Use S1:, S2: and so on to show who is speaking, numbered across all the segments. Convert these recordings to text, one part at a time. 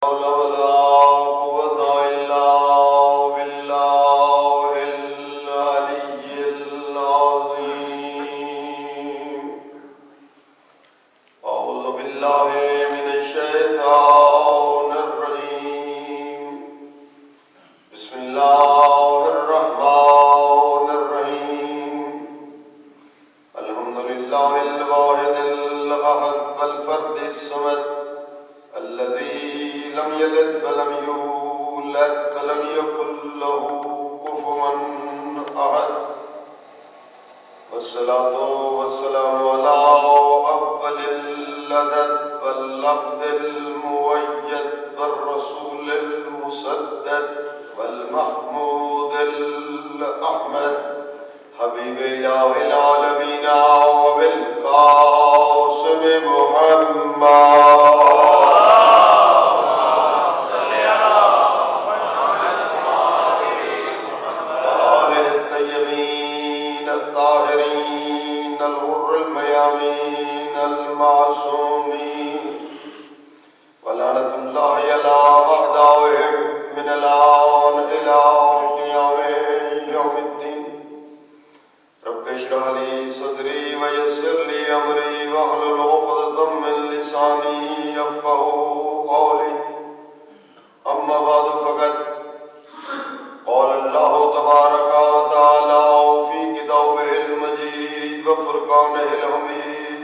S1: حول ولا قوة إلا بالله العلي العظيم. أعوذ بالله من الشيطان الرجيم. بسم الله الرحمن الرحيم. الحمد لله الواحد الأحد الفرد الصمد الذي لم يلد ولم يولد ولم يكن له كفوا أحد. والصلاة والسلام على أفضل العدد والعبد المؤيد والرسول المسدد والمحمود الأحمد حبيب إله العالمين وبالقاسم محمد وآله الطيبين الطاهرين الغر الميامين المعصومين ولعنة الله على أعدائهم من الآن إلى قيام يوم الدين. رب اشرح لي صدري ويسر لي أمري واحلل عقدة من لساني يفقهوا قولي. أما بعد فقد قال الله تبارك وتعالى في كتابه المجيد وفرقانه الحميد.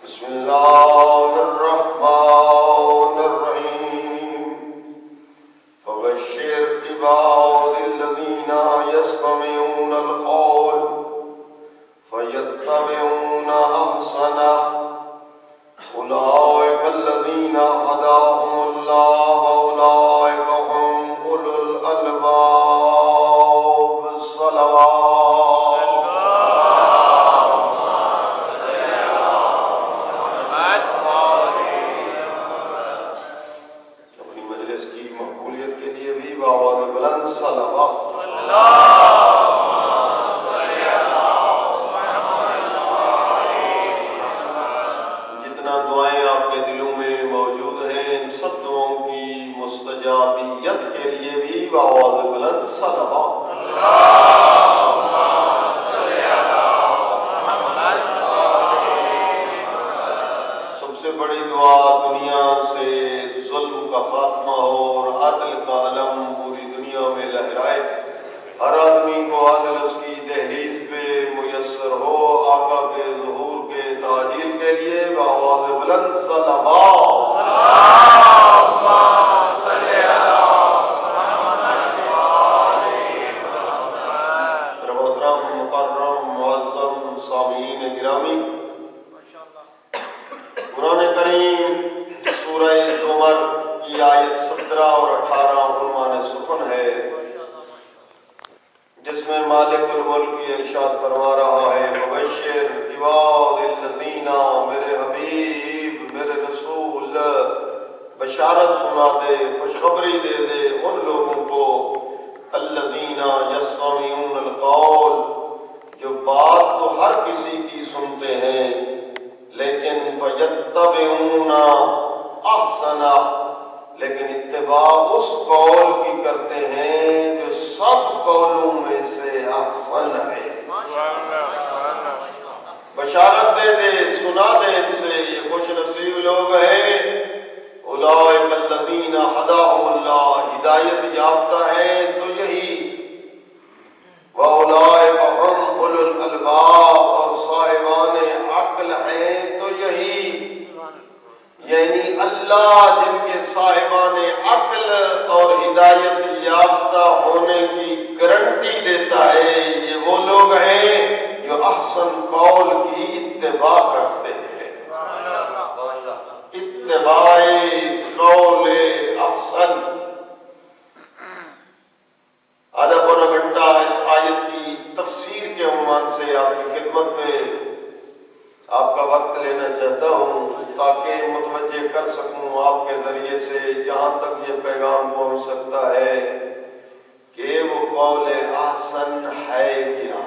S1: بسم الله الرحمن الرحيم. فبشر عبادي الذين يستمعون القول فيتبعون أحسنه أولئك الذين هداهم الله أولئك هم أولو الألباب. الصلوات. اپنی مجلس کی مقبولیت کے لیے بھی بآواز بلند صلوات. جتنا دعائیں آپ کے دلوں میں موجود ہیں ان سب دعاؤں کی مستجابیت کے لیے بھی بآواز بلند صلوات. سب سے بڑی دعا دنیا سے ظلم کا خاتمہ ہو اور عدل کا علم پوری دنیا میں لہرائے. ہر آدمی کو عدل اس کی دہلیز پہ میسر ہو. آقا کے ظہور کے تعجیل کے لیے بآواز بلند صلوات. محترم مکرم معظم سامعین گرامی، قرآن کریم سورہ زمر کی آیت 17 اور 18 عنوان سخن ہے، جس میں مالک الملک یہ ارشاد فرما رہا ہے: وبشر عباد الذین، میرے حبیب میرے رسول بشارت سنا دے، خوشخبری دے دے ان لوگوں کو الذین یستمعون القول، جو بات تو ہر کسی کی سنتے ہیں لیکن فیتبعون احسنہ، لیکن اتباع اس قول کی کرتے ہیں جو سب قولوں میں سے احسن ہے. بشارت دے دے، سنا دے ان سے، یہ خوش نصیب لوگ ہیں. اولئک الذین ہداہم اللہ، ہدایت یافتہ ہیں تو یہی. وَأُولَئِكَ هُمْ أُولُو الْأَلْبَابِ، اور صاحبان عقل ہیں تو یہی. یعنی اللہ جن کے صاحبان عقل اور ہدایت یافتہ ہونے کی گارنٹی دیتا ہے، یہ وہ لوگ ہیں جو احسن قول کی اتباع کرتے ہیں. اتباع قول احسن. آدھا پونا گھنٹہ اس آیت کی تفسیر کے عنوان سے آپ کی خدمت میں آپ کا وقت لینا چاہتا ہوں تاکہ متوجہ کر سکوں آپ کے ذریعے سے جہاں تک یہ پیغام پہنچ سکتا ہے کہ وہ قول احسن ہے کیا.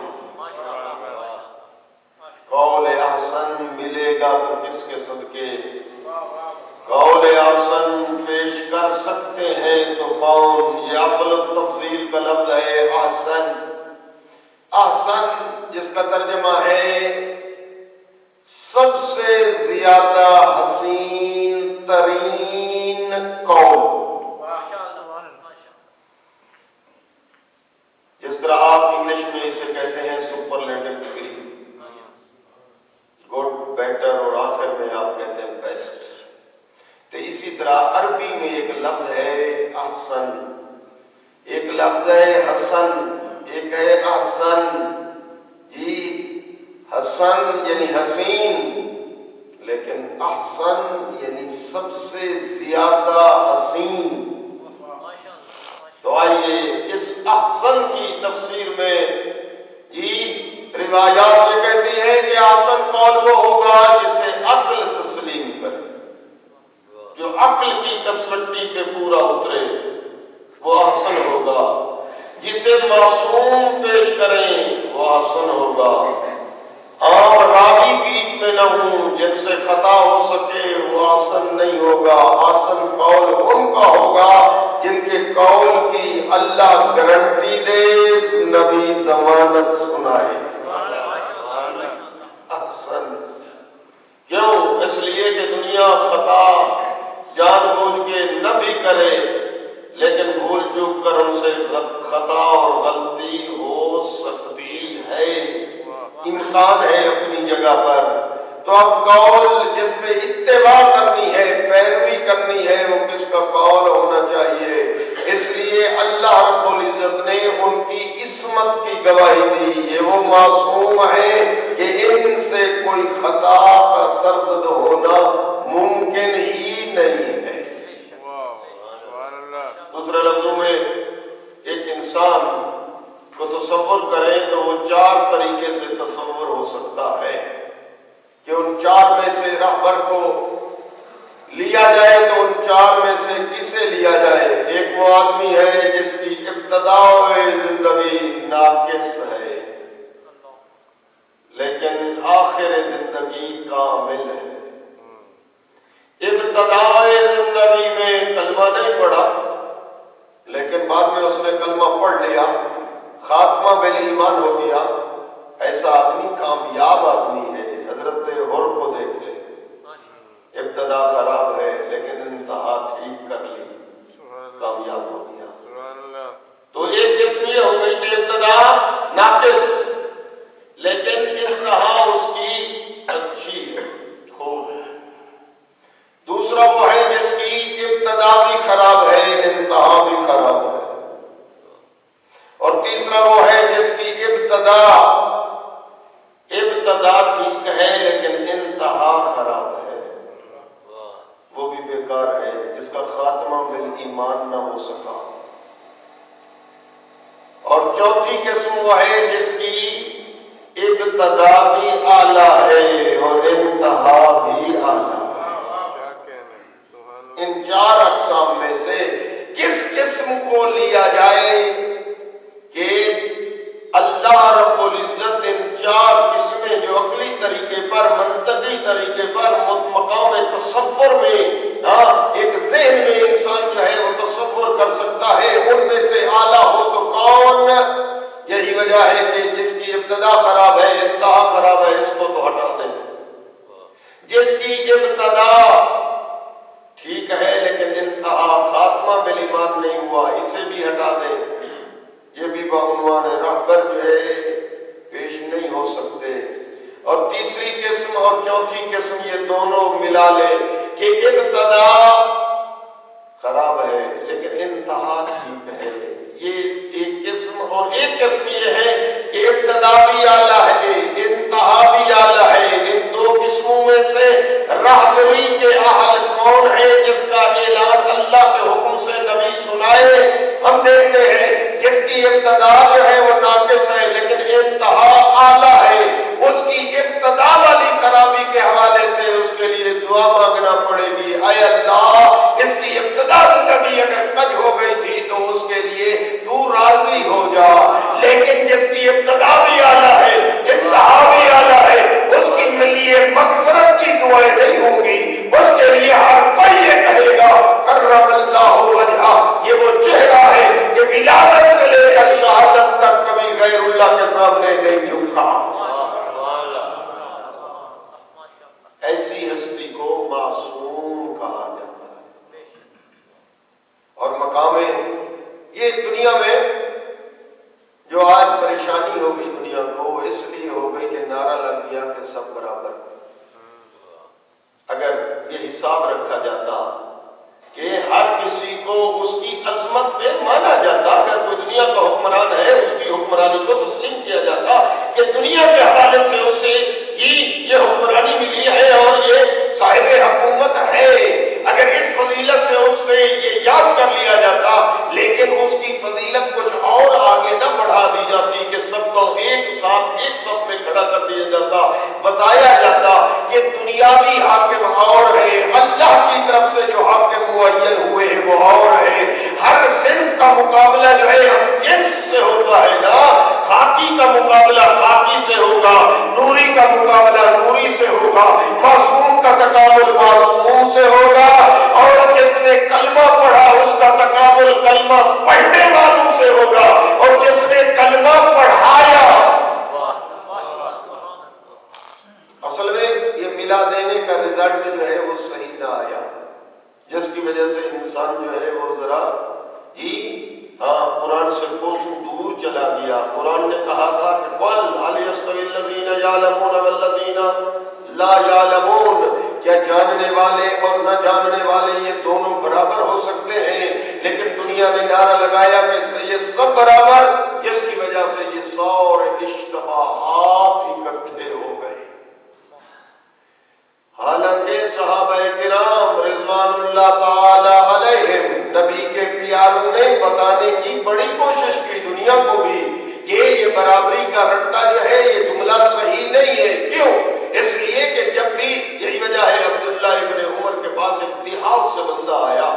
S1: قول احسن ملے گا تو کس کے صدقے؟ قول حسن پیش کر سکتے ہیں تو کون؟ یہ افضل التفضیل کا لفظ ہے احسن. احسن جس کا ترجمہ ہے سب سے زیادہ حسین ترین قول. جس طرح آپ انگلش میں اسے کہتے ہیں سپرلیٹو ڈگری، گڈ، بیٹر، اور آخر میں آپ کہتے ہیں بیسٹ. تو اسی طرح عربی میں ایک لفظ ہے احسن، ایک لفظ ہے حسن، ایک ہے احسن. جی حسن یعنی حسین، لیکن احسن یعنی سب سے زیادہ حسین. تو آئیے اس احسن کی تفسیر میں جی روایات یہ کہتی ہے کہ احسن قول وہ ہوگا جسے عقل تسلیم کرے، جو عقل کی کسوٹی پہ پورا اترے وہ احسن ہوگا. جسے معصوم پیش کریں وہ احسن ہوگا. عام راوی بیچ میں نہ ہوں جن سے خطا ہو سکے وہ احسن نہیں ہوگا. احسن قول ان کا ہوگا جن کے قول کی اللہ گارنٹی دے، نبی ضمانت سنائے. احسن کیوں؟ اس لیے کہ دنیا خطا جان بوجھ کے نہ بھی کرے، لیکن بھول چوک کر ان سے خطا اور غلطی ہو سکتی ہے، امکان ہے اپنی جگہ پر. تو اب قول جس پہ اتباع کرنی ہے، پیروی کرنی ہے، وہ کس کا قول ہونا چاہیے؟ اس لیے اللہ رب العزت نے ان کی عصمت کی گواہی دی. یہ وہ معصوم ہیں کہ ان سے کوئی خطا کا سرزد ہونا ممکن ہی نہیں ہے. دوسرے لفظوں میں ایک انسان کو تصور کریں تو وہ چار طریقے سے تصور ہو سکتا ہے کہ ان چار میں سے رہبر کو لیا جائے تو ان چار میں سے کسے لیا جائے؟ ایک وہ آدمی ہے جس کی ابتداء زندگی ناقص ہے لیکن آخر زندگی کامل ہے. ابتداء زندگی میں کلمہ نہیں پڑھا لیکن بعد میں اس نے کلمہ پڑھ لیا، خاتمہ بالایمان ہو گیا. ایسا آدمی کامیاب آدمی ہے. حضرت حر کو دیکھ لے، ابتدا خراب ہے لیکن انتہا ٹھیک کر لی، کامیاب ہو گیا. تو ایک قسم یہ ہو گئی کہ ابتدا ناقص لیکن انتہا اس کی اچھی ہے، خوب ہے. دوسرا وہ ہے جس کی ابتدا بھی خراب ہے، انتہا بھی خراب ہے. اور تیسرا وہ ہے جس کی ابتدا ٹھیک ہے لیکن انتہا خراب ہے، وہ بھی بیکار ہے، جس کا خاتمہ بالایمان نہ ہو سکا. اور چوتھی قسم وہ ہے جس کی ابتدا بھی اعلیٰ ہے اور انتہا بھی اعلیٰ ہے. ان چار اقسام میں سے کس قسم کو لیا جائے کہ اللہ رب العزت ان چار قسمیں جو عقلی طریقے پر، منطقی طریقے پر، مقام تصور میں ایک ذہن میں انسان جو ہے وہ تصور کر سکتا ہے، ان میں سے اعلیٰ ہو تو کون؟ یہی وجہ ہے کہ جس کی ابتدا خراب ہے، انتہا خراب ہے، اس کو تو ہٹا دیں. جس کی ابتدا ٹھیک ہے لیکن انتہا خاتمہ بالایمان نہیں ہوا، اسے بھی ہٹا دیں. یہ بھی بعنوان رہبر جو ہے پیش نہیں ہو سکتے. اور تیسری قسم اور چوتھی قسم یہ دونوں ملا لیں کہ ابتدا خراب ہے لیکن انتہا ٹھیک ہے، یہ ایک قسم. اور ایک قسم یہ ہے کہ ابتدا بھی اعلیٰ ہے، انتہا بھی اعلیٰ ہے. ان دو قسموں میں سے راہبری کے اہل کون ہے جس کا اعلان اللہ کے حکم سے نبی سنائے؟ ہم دیکھتے ہیں جس کی ابتدا جو ہے وہ ناقص ہے لیکن انتہا اعلیٰ ہے، اس کی ابتدا والی خرابی کے حوالے سے اس کے لیے دعا مانگنا پڑے گی. اے اللہ، اس کی ابتدا زندگی اگر کج ہو گئی تھی تو اس کے لیے تو راضی ہو جا. لیکن جس کی ابتدا بھی اعلیٰ ہے، انتہا بھی اعلیٰ ہے، اس کے لیے مغفرت کی دعائیں نہیں ہوں گی، اس کے لیے ہر کوئی کو اس کی عظمت پہ مانا جاتا، اگر کوئی دنیا کا حکمران ہے اس کی حکمرانی کو تسلیم کیا جاتا کہ دنیا کے حوالے سے اسے یہ حکمرانی ملی ہے اور یہ صاحب حکومت ہے، اگر اس فضیلت سے اس سے یہ یاد کر لیا جاتا، لیکن اس کی فضیلت کچھ اور آگے نہ بڑھا دی جاتی کہ سب کو ایک ساتھ ایک صف میں کھڑا کر دیا جاتا، بتایا جاتا کہ دنیاوی حاکم اور ہے، اللہ کی طرف سے جو حاکم معین ہوئے ہیں وہ اور ہے، ہر صنف کا مقابلہ جو ہے ہم جنس سے ہوتا ہے نا، خاکی کا مقابلہ خاکی سے ہوگا، نوری کا مقابلہ نوری سے ہوگا، معصوم کا تقابل معصوم سے ہوگا، اور جس نے کلمہ پڑھا اس کا تقابل کلمہ پڑھنے والوں سے ہوگا، اور جس نے کلمہ پڑھایا۔ اصل میں یہ ملا دینے کا رزلٹ جو ہے وہ صحیح نہ آیا، جس کی وجہ سے انسان جو ہے وہ ذرا قرآن سے کوسوں دور چلا گیا۔ قرآن نے کہا تھا کہ قل هل يستوي الذين يعلمون والذين لا يعلمون، کیا جاننے والے اور نہ جاننے والے یہ دونوں برابر ہو سکتے ہیں؟ لیکن دنیا نے نعرہ لگایا کہ یہ سب برابر، جس کی وجہ سے یہ سارے اشتباہات اکٹھے ہو گئے۔ حالانکہ صحابہ کرام رضوان اللہ تعالی علیہم نبی کے پیاروں نے بتانے کی بڑی کوشش کی دنیا کو بھی کہ یہ برابری کا رٹا جو ہے یہ جملہ صحیح نہیں ہے۔ کیوں؟ اس لیے کہ جب بھی یہی وجہ ہے، عبداللہ ابن عمر کے پاس ایک دیہات سے بندہ آیا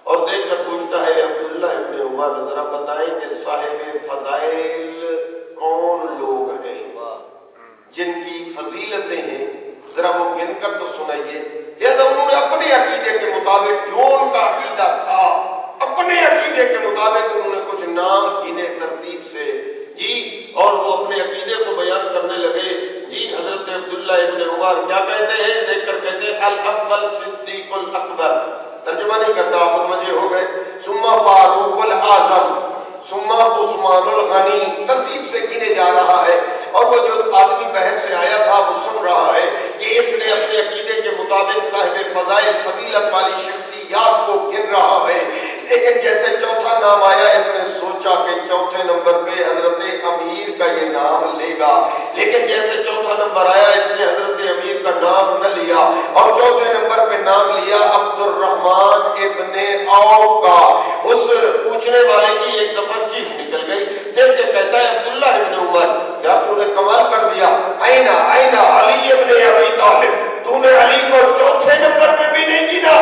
S1: اور دیکھ کر پوچھتا ہے عبداللہ ابن عمر ذرا بتائیں کہ صاحب فضائل کون لوگ ہیں جن کی فضیلتیں ہیں، ذرا وہ گن کر تو سنائیے۔ لہذا انہوں نے اپنے عقیدے کے مطابق جو ان کا عقیدہ تھا، اپنے عقیدے کے مطابق انہوں نے کچھ نام گنے ترتیب سے اور وہ اپنے عقیدے کو بیان کرنے لگے۔ حضرت عبداللہ ابن عمر کیا کہتے ہیں؟ دیکھ کر کہتے ہیں الاول صدیق الاکبر، ترجمہ نہیں کرتا، آپ متوجہ ہو گئے، ثم فاروق الاعظم، ثم عثمان الغنی، ترتیب سے گنے جا رہا ہے۔ اور وہ جو آدمی بحث سے آیا تھا وہ سن رہا ہے کہ اس نے اپنے عقیدے کے مطابق صاحب فضائل فضیلت والی شخصیات کو گن رہا ہے، لیکن جیسے چوتھا نام آیا اس نے سوچا کہ چوتھے نمبر پہ حضرت امیر کا یہ نام لے گا، لیکن جیسے چوتھا نمبر آیا اس نے حضرت امیر کا نام نہ لیا، اور چوتھے نمبر پہ نام لیا عبد الرحمن ابن عوف کا۔ اس پوچھنے والے کی ایک دفعہ چیخ نکل گئی، دیکھ کے کہتا ہے عبداللہ ابن عمر یار تو نے کمال کر دیا، اینا علی ابن ابی طالب، تو نے علی کو چوتھے نمبر پہ بھی نہیں گنا۔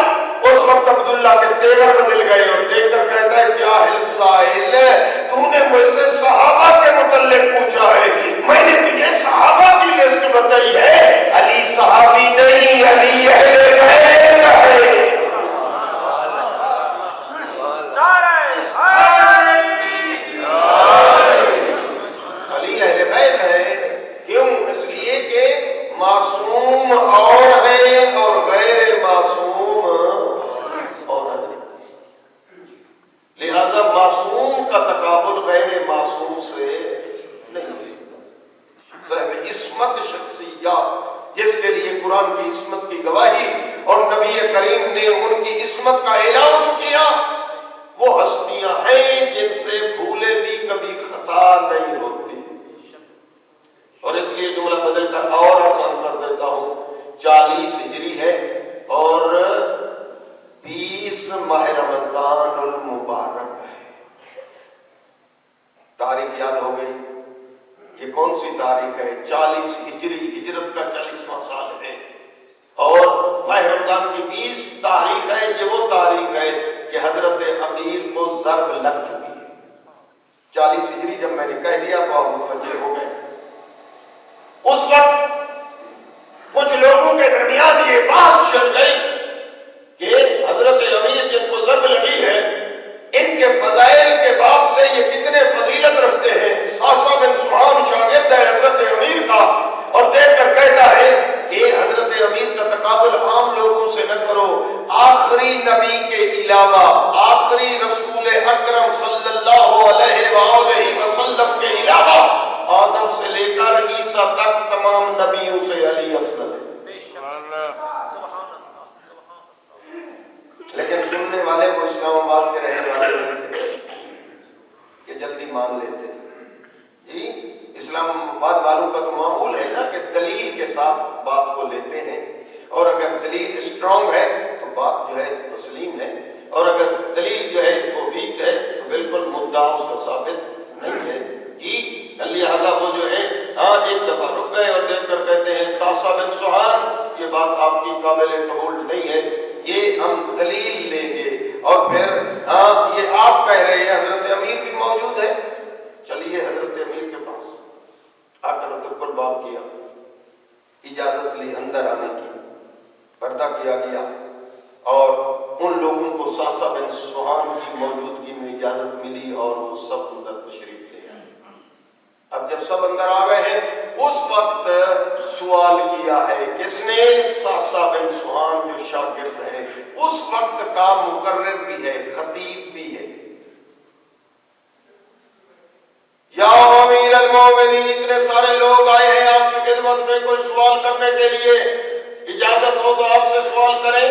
S1: اس وقت عبداللہ کے تیور بدل گئے اور دیکھ کر کہتا ہے جاہل سائل، تو نے مجھ سے صحابہ کے متعلق پوچھا ہے، میں نے تجھے صحابہ کی لسٹ بتائی ہے، علی صحابی نہیں، علی اہل بیت ہے۔ علی اہل بیت ہے، کیوں؟ اس لیے کہ معصوم اور ہیں اور غیر معصوم اور ہیں، لہذا معصوم کا تقابل غیر معصوم سے نہیں ہو سکتا۔ صاحب عصمت شخصیات جس کے لیے قرآن کی عصمت کی گواہی اور نبی کریم نے ان کی عصمت کا اعلان کیا، وہ ہستیاں ہیں جن سے بھولے بھی کبھی خطا نہیں ہوتی۔ اور اس لیے جملہ بدل کر اور آسان کر دیتا ہوں، 40 ہجری ہے اور 20 ماہ رمضان المبارک ہے۔ تاریخ یاد ہو گئی؟ یہ کون سی تاریخ ہے؟ 40 ہجری، ہجرت کا 40واں سال ہے، اور ماہ رمضان کی 20 تاریخ ہے۔ یہ وہ تاریخ ہے کہ حضرت امیر کو ضرب لگ چکی ہے۔ 40 ہجری جب میں نے کہہ دیا تو آپ متوجہ ہو گئے۔ اس وقت کچھ لوگوں کے درمیان یہ بات چل گئی کہ حضرت امیر جن کو ضرب لگی ہے ان کے فضائل کے باب سے یہ کتنے فضیلت رکھتے ہیں۔ ساسا بن سبحان شاگرد ہے حضرت امیر کا، اور دیکھ کر کہتا ہے کہ حضرت امیر کا تقابل عام لوگوں سے نہ کرو، آخری نبی کے علاوہ، آخری رسول اکرم صلی اللہ علیہ وآلہ وسلم کے علاوہ آدم سے لے کر عیسیٰ تک تمام نبیوں سے علی افضل ہے۔ لیکن سننے والے وہ اس اسلام آباد کے رہنے والے نہیں تھے کہ جلدی مان لیتے. جی اسلام آباد والوں کا تو معمول ہے نا کہ دلیل کے ساتھ بات کو لیتے ہیں، اور اگر دلیل اسٹرانگ ہے تو بات جو ہے تسلیم ہے، اور اگر دلیل جو ہے وہ ویک ہے تو بالکل مدعا اس کا ثابت نہیں ہے. جی لہٰذا وہ جو ہے ایک دفعہ رک گئے اور دیکھ کر کہتے ہیں ساسا بن سہان یہ بات آپ کی قابل قبول نہیں ہے، یہ ہم دلیل لیں گے. اور پھر یہ آپ کہہ رہے ہیں حضرت امیر بھی موجود ہے، چلیے حضرت امیر کے پاس آ کر بالکل باب کیا، اجازت لی اندر آنے کی، پردہ کیا گیا اور ان لوگوں کو ساسا بن سہان کی موجودگی میں اجازت ملی اور وہ سب اندر تشریف لے آئے. اب جب سب اندر آ گئے ہیں اس وقت سوال کیا ہے کس نے؟ ساسا بن سہان جو شاگرد ہے، اس وقت کا مقرر بھی ہے، خطیب بھی ہے. یا امیر المومنین، اتنے سارے لوگ آئے ہیں آپ کی خدمت میں کوئی سوال کرنے کے لیے، اجازت ہو تو آپ سے سوال کریں.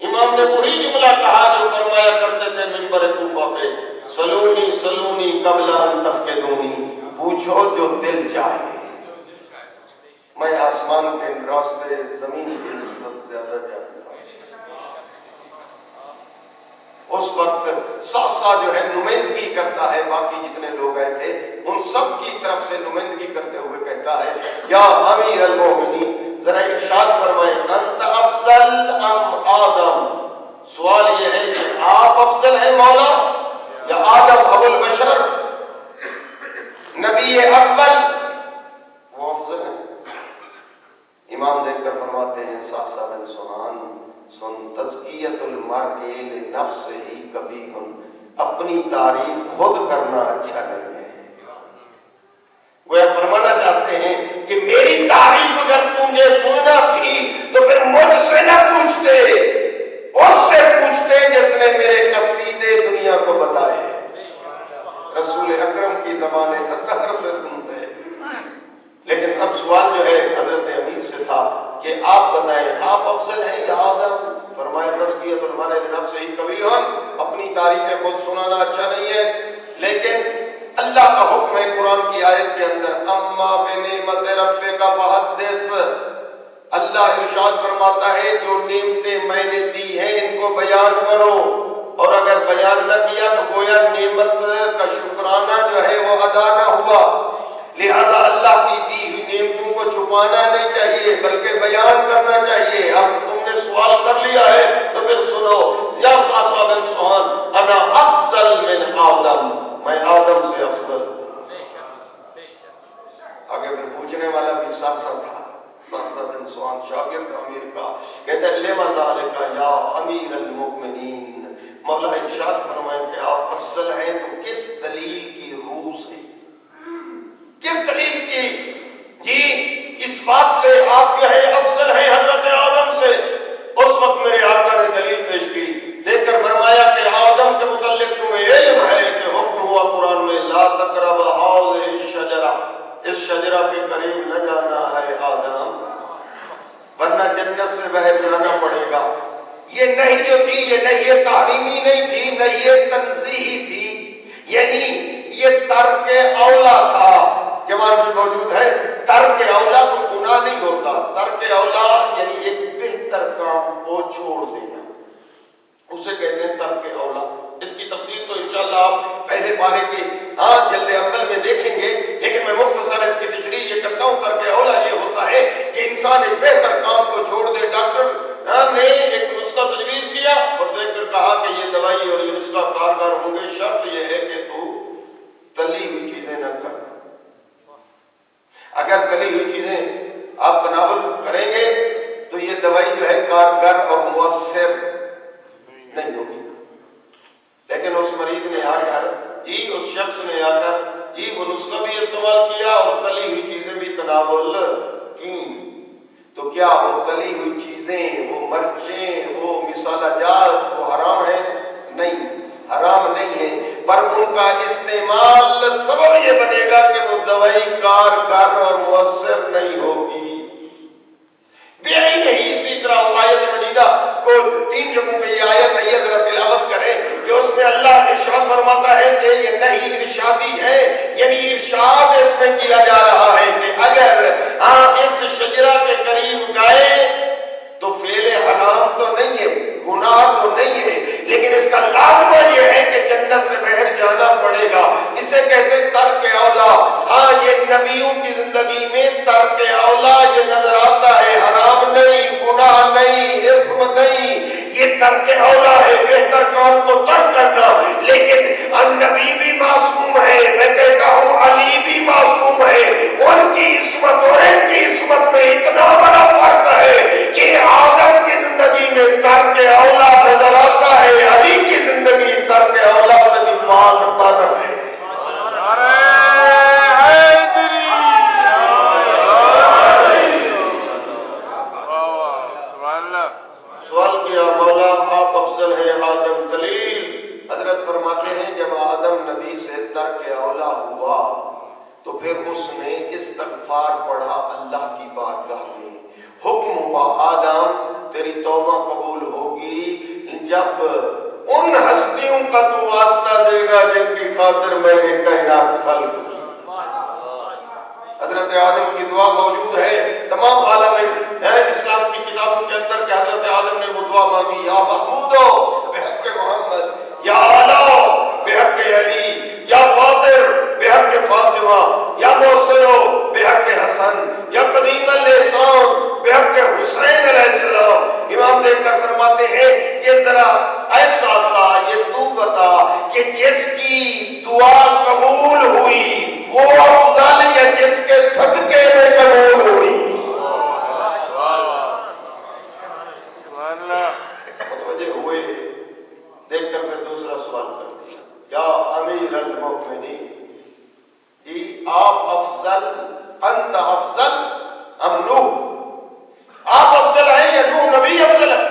S1: امام نے وہی جملہ کہا جو فرمایا کرتے تھے منبر کوفہ پہ، سلونی سلونی قبل ان تفقدونی، پوچھو جو دل چاہے، میں آسمان کے راستے زمین کی نسبت زیادہ جانتا ہوں. اس وقت ساسا جو ہے نمائندگی کرتا ہے، باقی جتنے لوگ آئے تھے ان سب کی طرف سے نمائندگی کرتے ہوئے کہتا ہے یا امیر المومنین، ذرا ارشاد فرمائیں انت افضل ام آدم؟ سوال یہ ہے کہ آپ افضل ہیں مولا یا آدم ابو البشر نبی اکبر وہ افضل ہے؟ امام دیکھ کر فرماتے ہیں ساسا بن سہان سن، تزکیت المرء لنفسہ ہی کبھی ہن، اپنی تعریف خود کرنا اچھا نہیں ہے. وہ فرمانا چاہتے ہیں کہ میری تعریف اگر تجھے سننا تھی تو پھر مجھ سے نہ پوچھتے، اس سے پوچھتے جس نے میرے قصیدے دنیا کو بتائے. رسول اکرم کی زبان اطہر سے سنتے. لیکن اب سوال جو ہے حضرت امیر سے تھا کہ آپ بتائیں آپ افضل ہیں یا آدم؟ فرمایا تزکیۃ المرء لنفسہ کبھی ہم، اپنی تعریفیں خود سنانا اچھا نہیں ہے. لیکن اللہ کا حکم ہے قرآن کی آیت کے اندر اما بنعمت ربک فحدث، اللہ ارشاد فرماتا ہے جو نعمتیں میں نے دی ہیں ان کو بیان کرو، اور اگر بیان نہ کیا تو گویا نعمت کا شکرانہ جو ہے وہ ادا نہ ہوا. لہذا اللہ کی دی ہوئی نعمتوں کو چھپانا نہیں چاہیے بلکہ بیان کرنا چاہیے. اب تم نے سوال کر لیا ہے تو پھر سنو، یا ساسا بن سہان انا افضل من آدم، میں آدم سے افضل. آگے پھر پوچھنے والا بھی ساسا تھا، ساسا بن سہان شاگرد امیر کا. کہتے لما ذالک یا امیر المؤمنین، مولا ارشاد فرمائیں کہ آپ افضل ہیں تو کس دلیل کی روح سے، کس دلیل کی؟ جی اس بات سے آپ جو ہے افضل ہیں حضرت آدم سے. اس وقت میرے آقا نے دلیل پیش کی، دیکھ کر فرمایا کہ آدم کے متعلق تمہیں علم ہے کہ حکم ہوا قرآن میں لا تقرب هذه الشجرہ، اس شجرہ کے قریب نہ جانا ہے آدم ورنہ جنت سے باہر جانا پڑے گا. یہ نہیں جو تھی یہ نہیں، یہ تحریمی نہیں تھی، نہ یہ تنزیہی تھی، یعنی یہ ترک اولا تھا. جوان بھی موجود ہے، ترک اولا کو گناہ نہیں ہوتا، ترک اولا یعنی ایک بہتر کام کو چھوڑ دینا، اسے کہتے ہیں ترک اولا. اس کی تفصیل تو انشاءاللہ آپ پہلے پارے کی جلد اول میں دیکھیں گے، لیکن میں مختصر اس کی تشریح یہ کرتا ہوں. ترک اولا یہ ہوتا ہے کہ انسان ایک بہتر کام کو چھوڑ دے. ڈاکٹر نے ایک نسخہ تجویز کیا اور دیکھ کر کہا کہ یہ دوائی اور یہ نسخہ کارگر ہوں گے، شرط یہ ہے کہ تو تلی ہوئی چیزیں نہ کر. اگر تلی ہوئی چیزیں آپ تناول کریں گے تو یہ دوائی جو ہے کارگر اور مؤثر نہیں ہوگی. لیکن اس مریض نے آ کر اس شخص نے آ کر وہ نسخہ بھی استعمال کیا اور تلی ہوئی چیزیں بھی تناول کی، تو کیا وہ تلی ہوئی چیزیں، وہ مرچیں، وہ مسالہ جات وہ حرام ہیں؟ نہیں، حرام نہیں ہے، پر ان کا استعمال سبب یہ بنے گا کہ وہ دوائی کارگر اور مؤثر نہیں ہوگی. بھی نہیں. اسی طرح آیت مجیدہ کو 3 جگہوں پہ یہ آیت ہے، حضرت میں اللہ ارشاد فرماتا ہے کہ یہ نہیں ارشادی ہے، یعنی ارشاد اس میں کیا جا رہا ہے کہ اگر آپ اس شجرہ کے قریب گئے تو فعل حرام تو نہیں ہے، گناہ تو نہیں ہے، لیکن اس کا لازمہ یہ ہے کہ جنت سے باہر جانا پڑے گا۔ اسے کہتے ہیں ترک اولا۔ ہاں یہ نبیوں کی زندگی میں ترک اولا یہ نظر آتا ہے، حرام نہیں، گناہ نہیں، اثم نہیں، یہ ترک اولا ہے، بہتر کام کو ترک کرنا۔ لیکن النبی بھی معصوم ہے، میں کہتا ہوں علی بھی معصوم ہے، ان کی عصمت اور ان کی عصمت میں اتنا بڑا فرق ہے کہ آدم کی زندگی میں ترک اولا نظر آتا ہے، علی کی زندگی ترک اولا سے بھی پاک تر ہے۔ سوال کیا مولا آپ افضل ہیں آدم دلیل؟ حضرت فرماتے ہیں جب آدم نبی سے ترک اولا ہوا تو پھر اس نے استغفار پڑھا اللہ کی بارگاہ میں، حکم ہوا آدم تیری توبہ قبول ہوگی جب ان ہستیوں کا تو واسطہ دے گا جن کی خاطر میں نے کائنات خلق کی۔ حضرت آدم کی دعا موجود ہے تمام عالم اسلام کی کتابوں کے اندر کہ حضرت آدم نے وہ دعا مانگی، یا محمودو بحق محمد، یا اعلیٰ بحق علی، یا فاطر بحق فاطمہ، یا محسنو بحق حسن، یا قدیم الاحسان بحق حسین علیہ السلام۔ امام دیکھ کر فرماتے ہیں کہ ذرا ایسا سا یہ تو بتا کہ جس کی دعا قبول ہوئی وہ افضل یا جس کے صدقے میں قبول ہوئی؟ متوجہ ہوئے؟ دیکھ کر پھر دوسرا سوال کر دیا، یا امیر المؤمنین، جی آپ افضل، انت افضل ام نوح؟ آپ افضل ہیں یا نوح نبی افضل ہے؟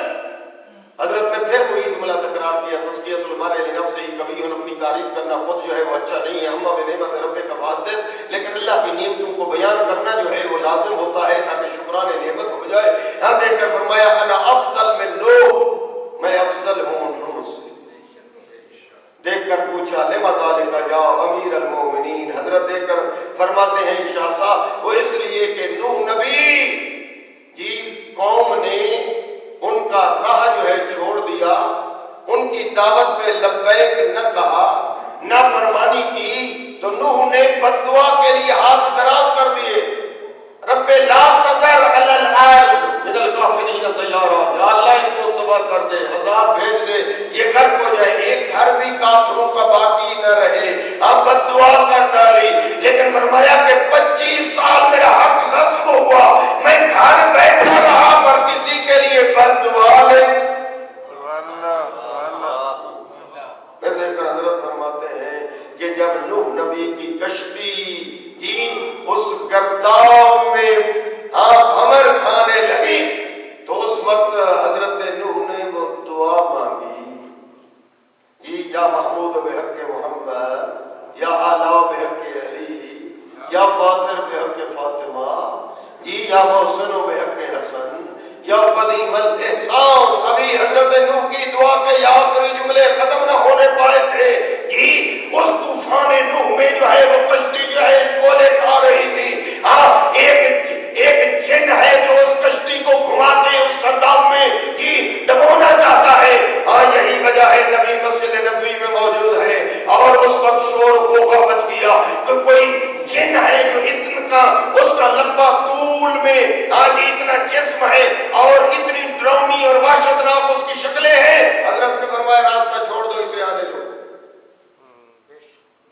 S1: حضرت نے پھر وہی جملہ تکرار کیا، تزکیۃ المرء لنفسہ، کبھی اپنی تعریف کرنا خود جو ہے وہ اچھا نہیں ہے، اما بنعمت ربک فحدث، لیکن اللہ کی نعمتوں کو بیان کرنا جو ہے وہ لازم ہوتا ہے تاکہ شکران نعمت ہو جائے۔ یہاں دیکھ کر فرمایا انا افضل من نوح، میں افضل ہوں نوح سے۔ دیکھ کر پوچھا لما ذالک یا امیر المومنین، حضرت دیکھ کر فرماتے ہیں شاہ صاحب وہ اس لیے کہ نوح نبی جی قوم نے ان کا راہ جو ہے چھوڑ دیا، ان کی دعوت پہ لبیک نہ کہا، نافرمانی کی، تو نوح نے بد دعا کے لیے ہاتھ دراز کر دیے، رب لا تذر علی الارض من الکافرین دیارا، یا اللہ ان کو تباہ کر دے، عذاب بھیج دے، یہ غرق ہو جائے، ایک گھر بھی کافروں کا باقی نہ رہے۔ آپ بد دعا کر ڈالی، لیکن فرمایا کہ 25 سال میرا حق غصب ہوا، میں گھر بیٹھا رہا پر کسی کے لیے بد دعا نہیں۔ پھر دیکھ کر حضرت فرماتے ہیں کہ جب نوح نبی کی کشتی جی اس گرداب میں ہمر کھانے لگی تو اس وقت حضرت نوح نے وہ دعا مانگی، جی یا محمود بحق محمد، یا اعلیٰ بحق علی، یا فاطر بحق فاطمہ، جی یا محسن بحق حسن، یا قدیم الاحسان۔ ابھی حضرت نوح کی دعا کے یا آخری جملے ختم نہ ہونے پائے تھے جی اس طوفان نوح میں جو ہے وہ کشتی جو ہے چکولے کھا رہی تھی۔ ہاں ایک جن ہے جو اس کشتی کو گھما کے اس خطاب میں جی ڈبونا چاہتا ہے۔ ہاں یہی وجہ ہے نبی مسجد نبوی میں موجود ہے اور اس وقت شور غوغا مچ گیا کہ کوئی جن ہے جو اتنا اس کا لمبا طول میں آج اتنا جسم ہے اور اتنی ڈراؤنی اور وحشتناک اس کی شکلیں ہیں۔ حضرت نے فرمایا راستہ چھوڑ دو، اسے آنے دو۔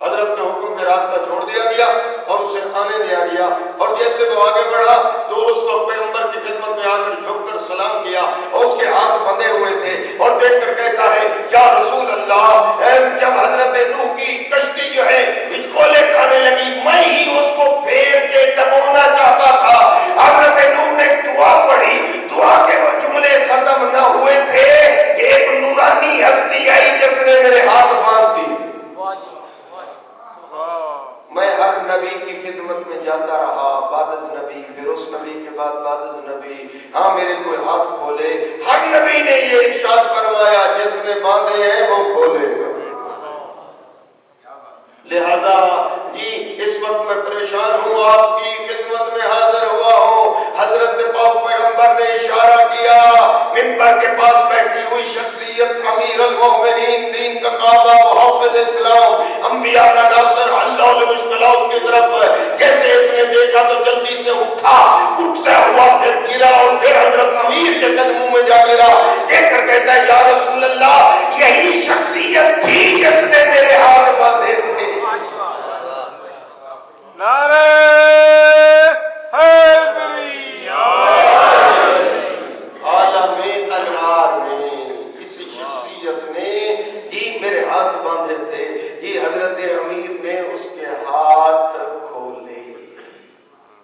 S1: حضرت نے حکم کے راستہ چھوڑ دیا گیا اور اسے آنے دیا گیا، اور جیسے وہ آگے بڑھا تو اس کو پیغمبر کی خدمت میں آ کر جھک کر سلام کیا اور اس کے ہاتھ بندھے ہوئے تھے اور دیکھ کر کہتا ہے یا رسول اللہ، جب حضرت نوح کی کشتی جو ہے ہچکولے کھانے لگی میں ہی اس کو پھیر کے ڈبونا چاہتا تھا۔ حضرت نوح نے دعا پڑھی، دعا کے وہ جملے ختم نہ ہوئے تھے کہ ایک نورانی ہستی آئی جس نے میرے ہاتھ باندھ دی۔ میں ہر نبی کی خدمت میں جاتا رہا، بعد از نبی، پھر اس نبی کے بعد بعد از نبی، ہاں میرے کوئی ہاتھ کھولے۔ ہر نبی نے یہ ارشاد فرمایا جس نے باندھے ہیں وہ کھولے گا۔ لہذا جی اس وقت میں پریشان ہوں، آپ کی خدمت میں حاضر ہوا ہوں۔ حضرت پاک پیغمبر نے اشارہ کیا، منبر کے پاس بیٹھی ہوئی شخصیت امیر المومنین، دین کا کعبہ، محافظ اسلام، انبیاء کا ناصر، حل المشکلات کی طرف جیسے اس نے دیکھا تو جلدی سے اٹھا، اٹھتا ہوا پھر گرا اور پھر حضرت امیر کے قدموں میں جا گرا۔ دیکھ کر کہتا ہے یا رسول اللہ، یہی شخصیت تھی جس نے میرے ہاتھ باندھے تھے۔
S2: نعرہ حیدری،
S1: عالم انوار میں اس شخصیت نے جی میرے ہاتھ باندھے تھے، جی حضرت امیر نے اس کے ہاتھ کھولے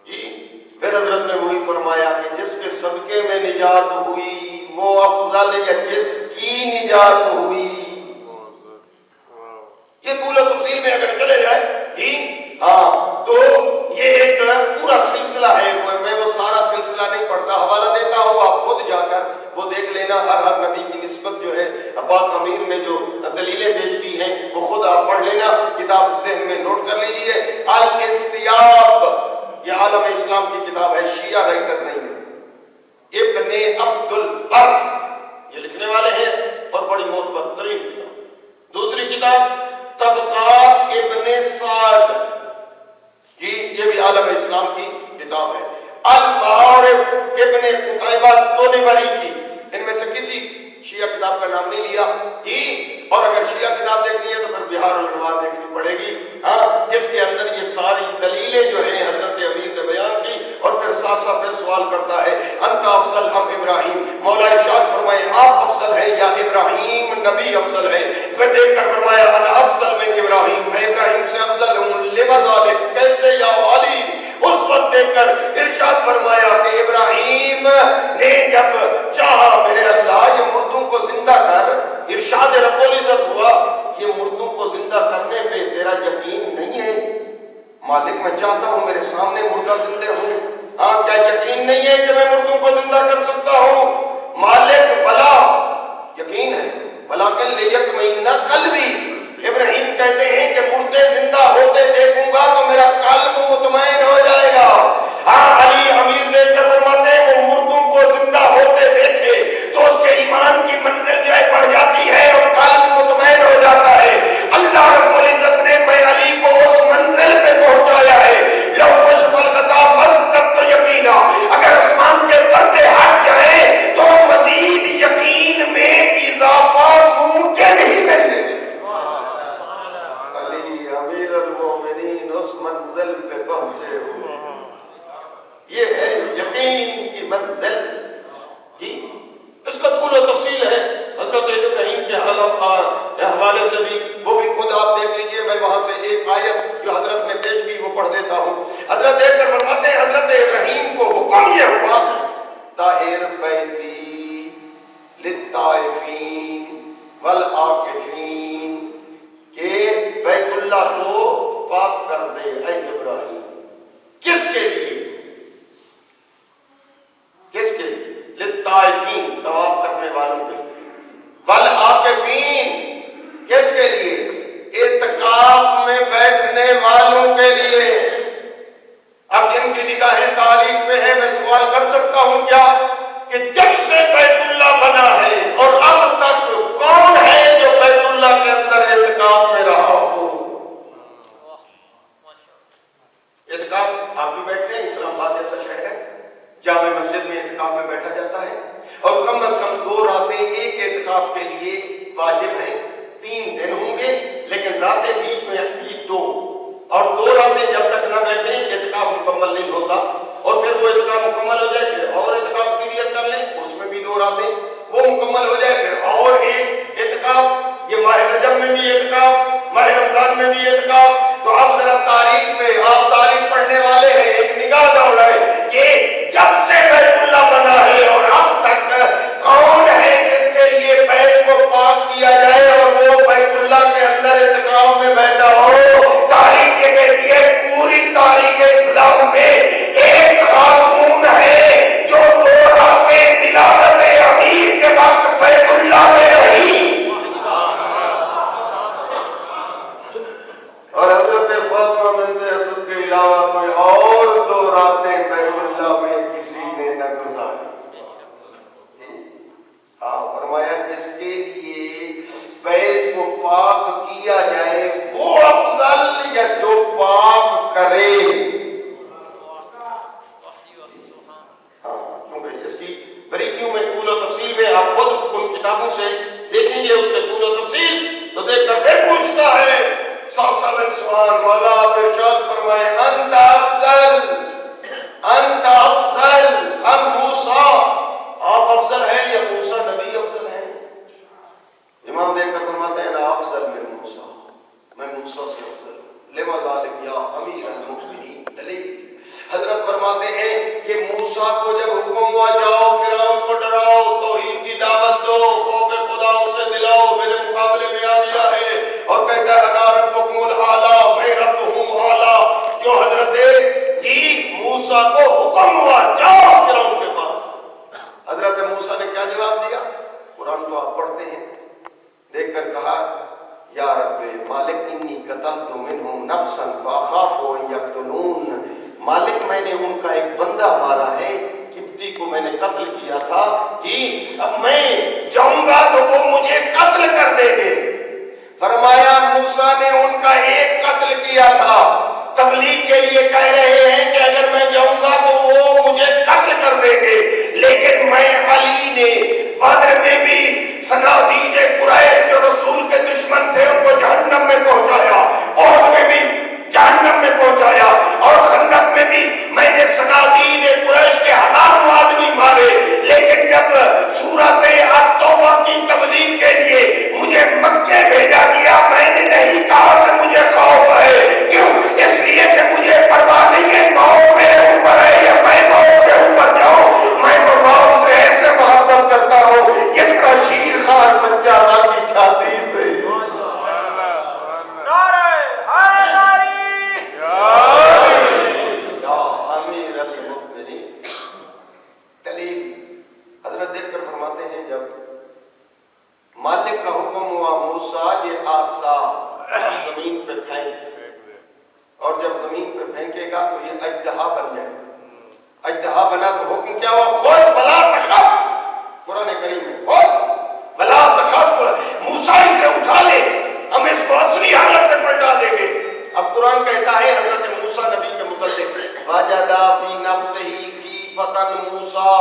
S1: جی۔ پھر حضرت نے وہی فرمایا کہ جس کے صدقے میں نجات ہوئی وہ افضل یا جس کی نجات ہوئی۔ یہ طول و تفصیل میں اگر چلے جائے جی ہاں تو یہ ایک پورا سلسلہ ہے، میں وہ سارا سلسلہ نہیں پڑھتا، حوالہ دیتا ہوں، آپ خود جا کر وہ دیکھ لینا۔ ہر نبی کی نسبت جو ہے پاک امیر نے جو دلیلیں پیش کی ہیں وہ خود آپ پڑھ لینا، کتاب ذہن میں نوٹ کر لیجئے۔ الاستیاب یہ عالم اسلام کی کتاب ہے، شیعہ رائٹر نہیں ہے، ابن عبد البر یہ لکھنے والے ہیں اور بڑی معتبر ترین کتاب۔ دوسری کتاب طبقات ابن سعد جی یہ بھی عالم اسلام کی کتاب ہے۔ المعارف ابن قتیبہ طنبری کی، ان میں سے کسی شیعہ کتاب کا نام نہیں لیا جی، اور اگر شیعہ کتاب دیکھنی ہے تو پھر بہار الانوار دیکھنی پڑے گی ہاں، جس کے اندر یہ ساری دلیلیں جو ہیں حضرت امیر نے بیان کی، اور پھر ساتھ ساتھ پھر سوال کرتا ہے انت افضل ام ابراہیم، مولا ارشاد فرمائے آپ افضل ہیں یا ابراہیم نبی افضل ہے؟ پھر دیکھ کر فرمایا انا افضل من ابراہیم، میں ابراہیم سے افضل ہوں، لما ذالک کیسے یا علی؟ اس وقت دیکھ کر ارشاد فرمایا کہ ابراہیم نے جب چاہا میرے اللہ یہ مردوں کو زندہ کر، ارشاد رب العزت ہوا یہ مردوں کو زندہ کرنے پہ تیرا یقین نہیں ہے؟ مالک میں چاہتا ہوں میرے سامنے مردہ زندہ ہوں، ہاں کیا یقین نہیں ہے کہ میں مردوں کو زندہ کر سکتا ہوں؟ مالک بلا یقین ہے، ولیکن لیطمئن قلبی، ابراہیم کہتے ہیں کہ مردے زندہ ہوتے دیکھوں گا تو میرا قلب مطمئن ہو جائے گا۔ ہاں علی امیر دیکھ کر فرماتے ہیں وہ مردوں کو زندہ ہوتے دیکھے تو اس کے ایمان کی منزل جو ہے بڑھ جاتی ہے اور قلب مطمئن ہو جاتا ہے۔ اللہ رب العزت نے میں علی کو اس منزل پہ پہنچایا ہے، لو کشف الغطا مزددت یقینا، اگر آسمان کے پردے ہٹ جائیں تو مزید یقین میں اضافہ ممکن ہی نہیں ہے۔ علی امیر المومنین اس منزل پہ پہنچے ہوئے، یہ ہے یقین کی منزل جی۔ اس کا طول و تفصیل ہے حضرت ابراہیم کے حوالے سے بھی، وہ بھی خود آپ دیکھ لیجئے، میں وہاں سے ایک آیت جو حضرت نے پیش کی وہ پڑھ دیتا ہوں۔ حضرت دیکھ کر فرماتے ہیں حضرت ابراہیم کو حکم یہ ہوا طاہر بیتی للطائفین والعاکفین، کہ بیت اللہ کو پاک کر دے اے ابراہیم۔ کس کے لیے؟ کس کے لیے؟ للطائفین طواف کرنے والوں کے لیے، والعاکفین کس کے لیے؟ اعتکاف میں بیٹھنے والوں کے لیے۔ اب جن کی نگاہیں تعریف میں ہے میں سوال کر سکتا ہوں کیا کہ جب سے بیت اللہ بنا ہے اور اب تک کون ہے جو بیت اللہ کے اندر اعتکاف میں رہا ہو؟ اعتکاف آپ بھی بیٹھتے ہیں، اسلام آباد ایسا شہر ہے جامع مسجد میں اعتکاف میں بیٹھا جاتا ہے، اور کم از کم 2 راتیں ایک اعتکاف کے لیے واجب ہیں۔ 3 دن ہوں گے لیکن راتیں بیچ میں 2، اور 2 راتیں جب تک نہ بیٹھیں اعتکاف مکمل نہیں ہوتا، اور پھر وہ اعتکاف مکمل ہو جائے پھر اور اعتکاف کی نیت کر لیں، اس میں بھی 2 راتیں وہ مکمل ہو جائے پھر اور ایک اعتکاف۔ یہ ماہ رجب میں بھی اعتکاف، ماہ رمضان میں بھی اعتکاف۔ تو اب ذرا تاریخ پہ آپ تاریخ پڑھنے والے ہیں، ایک نگاہ دوڑائے کہ جب سے بیت اللہ بنا ہے اور اب تک کون ہے جس کے لیے بیت کو پاک کیا جائے اور وہ بیت اللہ کے اندر اعتکاف میں بیٹھا ہو؟ تاریخ یہ کہتی ہے، پوری تاریخ اسلام میں ایک خاتون ہے جو 2 راتیں خلافت امیر کے وقت بیت اللہ میں رہی، اور کیا جائے وہ افضل یا جو پاک کرے؟ کیونکہ اس کی باریکیوں میں طول و تفصیل میں آپ خود ان کتابوں سے دیکھیں گے اس کے طول و تفصیل تو دیکھ کر پھر پوچھتا ہے سبحان مولا ارشاد فرمائے انت افضل ام موسیٰ، آپ افضل ہیں یا موسیٰ نبی افضل ہیں؟ امام دیکھ کر فرماتے ہیں لا افضل من موسیٰ، میں موسیٰ سے افضل ہوں۔ لما ذالک یا امیر المؤمنین دلیل، حضرت فرماتے ہیں کہ موسیٰ کو جب حکم ہوا جاؤ فرعون کو ڈراؤ، توحید کی دعوت دو، خوف خدا اسے دلاؤ، میرے مقابلے میں آ گیا ہے اور کہتا ہے انا ربکم الاعلی، میں رب ہوں اعلی۔ جو حضرت موسیٰ کو حکم ہوا جاؤ فرعون کے پاس، حضرت موسیٰ نے کیا جواب دیا؟ قرآن تو آپ پڑھتے ہیں، دیکھ کر کہا یا رب مالک انی قتلت منہم نفسا فاخاف ان یقتلون، مالک میں نے ان کا ایک بندہ مارا ہے، قبطی کو میں نے قتل کیا تھا، اب میں جاؤں گا تو وہ مجھے قتل کر دیں گے۔ فرمایا موسیٰ نے ان کا ایک قتل کیا تھا، تبلیغ کے لیے کہہ رہے ہیں کہ اگر میں جاؤں گا تو وہ مجھے قتل کر دیں گے، لیکن میں علی نے بدر میں بھی صنادید قریش جو رسول کے دشمن تھے ان کو جہنم میں پہنچایا، احد میں بھی جہنم میں پہنچایا، اور خندق میں بھی میں نے صنادید قریش کے ہزاروں آدمی مارے، لیکن جب سورت التوبہ کی تبلیغ کے لیے مجھے مکے بھیجا گیا میں نے نہیں کہا کہ مجھے خوف ہے، کیوں؟ اس لیے کہ مجھے پرواہ نہیں ہے موت میرے اوپر ہے یا میں موت کے اوپر جاؤں، میں تو موت سے ایسے محبت کرتا ہوں جس طرح شیر خان بچہ ماں کی چھاتی سے۔ حضرت دیکھ کر فرماتے ہیں جب مالک کا حکم ہوا موسیٰ یہ آسا زمین پہ پھینک، اور جب زمین پہ پھینکے گا تو یہ اژدہا بن جائے گا، اژدہا بنا تو حکم کیا ہوا خذ ولا تخف، قرآن کریم میں خذ ولا تخف، موسیٰ اسے اٹھا لے ہم اس کو اصلی حالت میں پلٹا دیں گے۔ اب قرآن کہتا ہے حضرت موسیٰ نبی کے متعلق وجد فی نفسہ خیفۃ موسیٰ،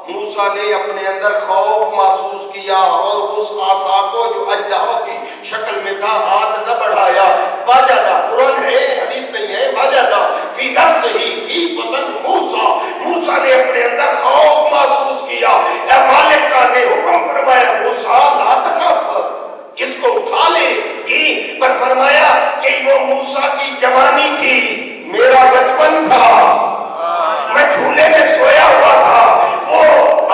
S1: موسیٰ نے اپنے اندر خوف محسوس کیا اور اس عصا کو جو اژدہا کی شکل میں تھا ہاتھ نہ بڑھایا۔ وجدہ قرآن ہے حدیث نہیں ہے، وجدہ فی نفسہ خیفۃ موسیٰ، موسیٰ نے اپنے اندر خوف محسوس کیا، اے مالک کا نے حکم فرمایا موسیٰ لا تخف، اس کو اٹھا لے، پر فرمایا کہ وہ موسیٰ کی جوانی تھی، میرا بچپن تھا، میں جھولے میں سویا ہوا تھا، وہ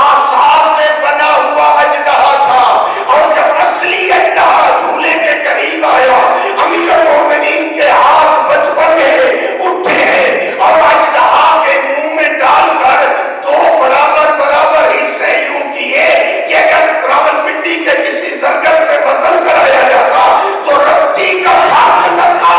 S1: آسا سے بنا ہوا اژدہا تھا، اور جب اصلی اژدہا جھولے کے قریب آیا امیر المومنین کے ہاتھ بچپن میں اٹھے ہیں اور اژدہا کے منہ میں ڈال کر دو برابر برابر حصے یوں کیے کہ اگر راولپنڈی کے کسی زرگر سے وزن کرایا جاتا تو رتی کا فرق نہ تھا۔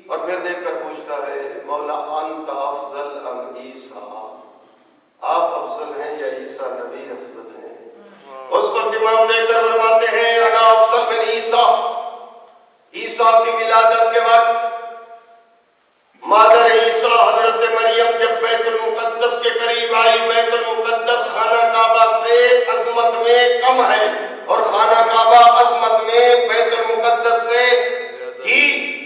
S1: اور پھر دیکھ کر پوچھتا ہے مولا انت افضل ام عیسیٰ، آپ افضل ہیں یا عیسیٰ نبی افضل ہیں؟ اس وقت امام دیکھ کر فرماتے ہیں انا افضل من عیسیٰ، عیسیٰ کی ولادت کے وقت مادر عیسیٰ حضرت مریم جب بیت المقدس کے قریب آئی، بیت المقدس خانہ کعبہ سے عظمت میں کم ہے اور خانہ کعبہ عظمت میں بیت المقدس سے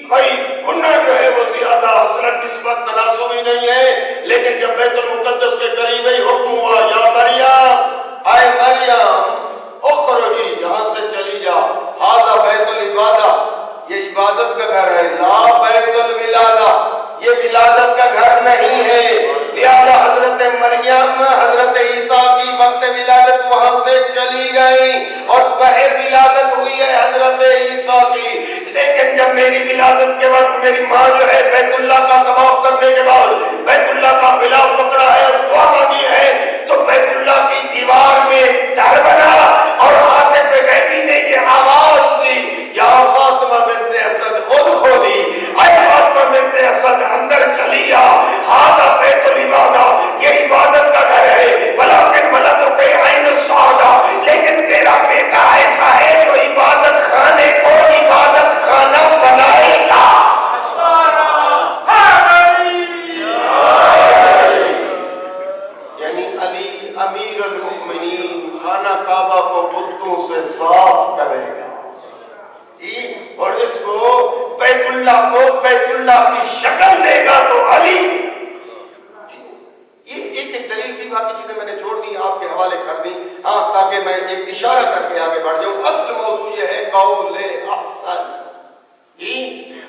S1: بھائی گناہ جو ہے وہ زیادہ اصلاً نسبت تناسب ہی نہیں ہے، لیکن جب بیت المقدس کے قریب ہی حکم ہوا یا مریم اے مریم اخرجی، یہاں سے چلی جا، ھذا بیت العبادہ، یہ عبادت کا گھر ہے، لا بیت الولادہ، یہ ولادت کا گھر نہیں ہے، لہذا حضرت مریم حضرت عیسیٰ کی وقت ولادت وہاں سے چلی گئی اور باہر ولادت ہوئی ہے حضرت عیسیٰ کی، لیکن جب میری ولادت کے وقت میری ماں جو ہے بیت اللہ کا طواف کرنے کے بعد بیت اللہ کا غلاف پکڑا ہے اور دعا مانگی ہے تو بیت اللہ کی دیوار میں ڈر بنا اور عاطف غیبی نے یہ آواز دی یا فاطمہ بنت اسد ادخلی، اے فاطمہ بنت
S2: جسد اندر چلیا ہاذا بیت العبادہ، یہ عبادت کا گھر ہے، ولیکن ولدک عین السعادہ، لیکن تیرا بیٹا ایسا ہے جو عبادت خانے کو عبادت خانہ بنائے گا۔
S1: یعنی علی امیر المؤمنین خانہ کعبہ کو بتوں سے صاف کرے گا اور اس کو بیت اللہ کی شکل دے گا تو علی۔ یہ ایک دلیل تھی، باقی چیزیں میں نے چھوڑ دی، آپ کے حوالے کر دی، ہاں تاکہ میں ایک اشارہ کر کے آگے بڑھ جاؤں۔ اصل موضوع یہ ہے قول احسن،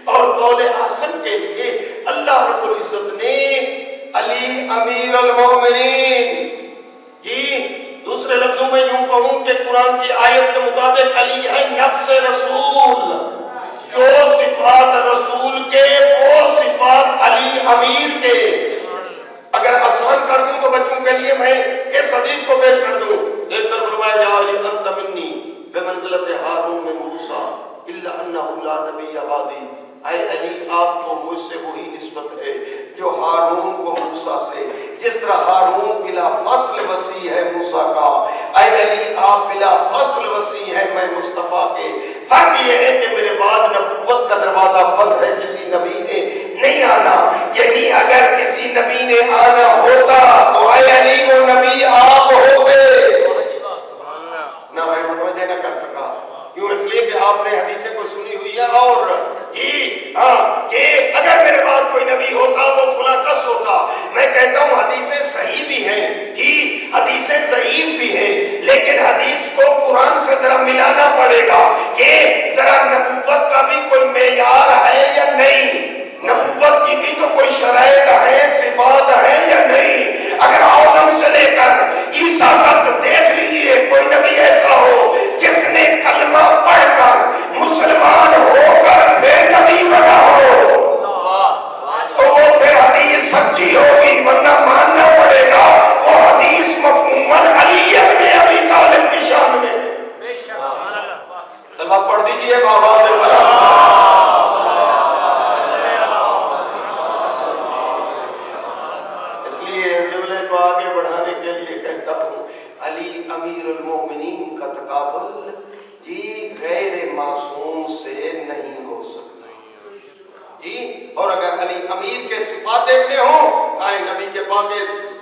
S1: اور قول احسن کے لیے اللہ رب العزت نے علی امیر المؤمنین، دوسرے لفظوں میں یوں کہوں کہ قرآن کی آیت کے مطابق علی ہے نفس رسول، جو صفات رسول کے وہ صفات علی امیر کے۔ اگر آسان کر دوں تو بچوں کے لیے میں اس حدیث کو پیش کر دوں۔ ایک طرف فرمایا یا علی انت منی بمنزلت ہارون من موسیٰ الا انہ لا نبی بعدی، اے علی آپ کو مجھ سے وہی نسبت ہے جو ہارون کو موسیٰ سے، جس طرح ہارون بلا فصل وسیع ہے موسیٰ کا، اے علی آپ بلا فصل وسیع ہے میں مصطفیٰ کے۔ فرق یہ ہے کہ میرے بعد نبوت کا دروازہ بند ہے، کسی نبی نے نہیں آنا، یعنی اگر کسی نبی نے آنا ہوتا تو اے علی وہ نبی آپ ہوتے۔ نہ میں متوجہ نہ کر سکا، کیوں؟ اس لیے کہ آپ نے حدیثیں کوئی سنی ہوئی ہے اور کہ اگر میرے بعد کوئی نبی ہوتا وہ فلاں کس ہوتا۔ میں کہتا ہوں حدیثیں صحیح بھی ہیں، حدیثیں ضعیف بھی ہیں، لیکن حدیث کو قرآن سے ذرا ملانا پڑے گا کہ ذرا نبوت کا بھی کوئی معیار ہے یا نہیں، نبوت کی بھی تو کوئی شرائط ہے، صفات ہے یا نہیں۔ اگر آدم سے لے کر عیسیٰ تک دیکھ لیجیے کوئی نبی ایسا ہو جس نے کلمہ پڑھ کر مسلمان ہو کر پھر نبی بنا ہو تو وہ پھر حدیث سچی ہوگی، ورنہ ماننا پڑے گا وہ حدیث مفہوماً علی ابن ابی طالب کی شان میں۔ سلوات پڑھ دیجئے بابا سے بلا۔ اس لیے جملے کو آگے بڑھانے کے لیے کہتا ہوں علی امیر المومنین کا تقابل غیر معصوم سے نہیں ہو سکتا، اور اگر علی امیر کے صفات دیکھنے ہوں آئے نبی کے پاک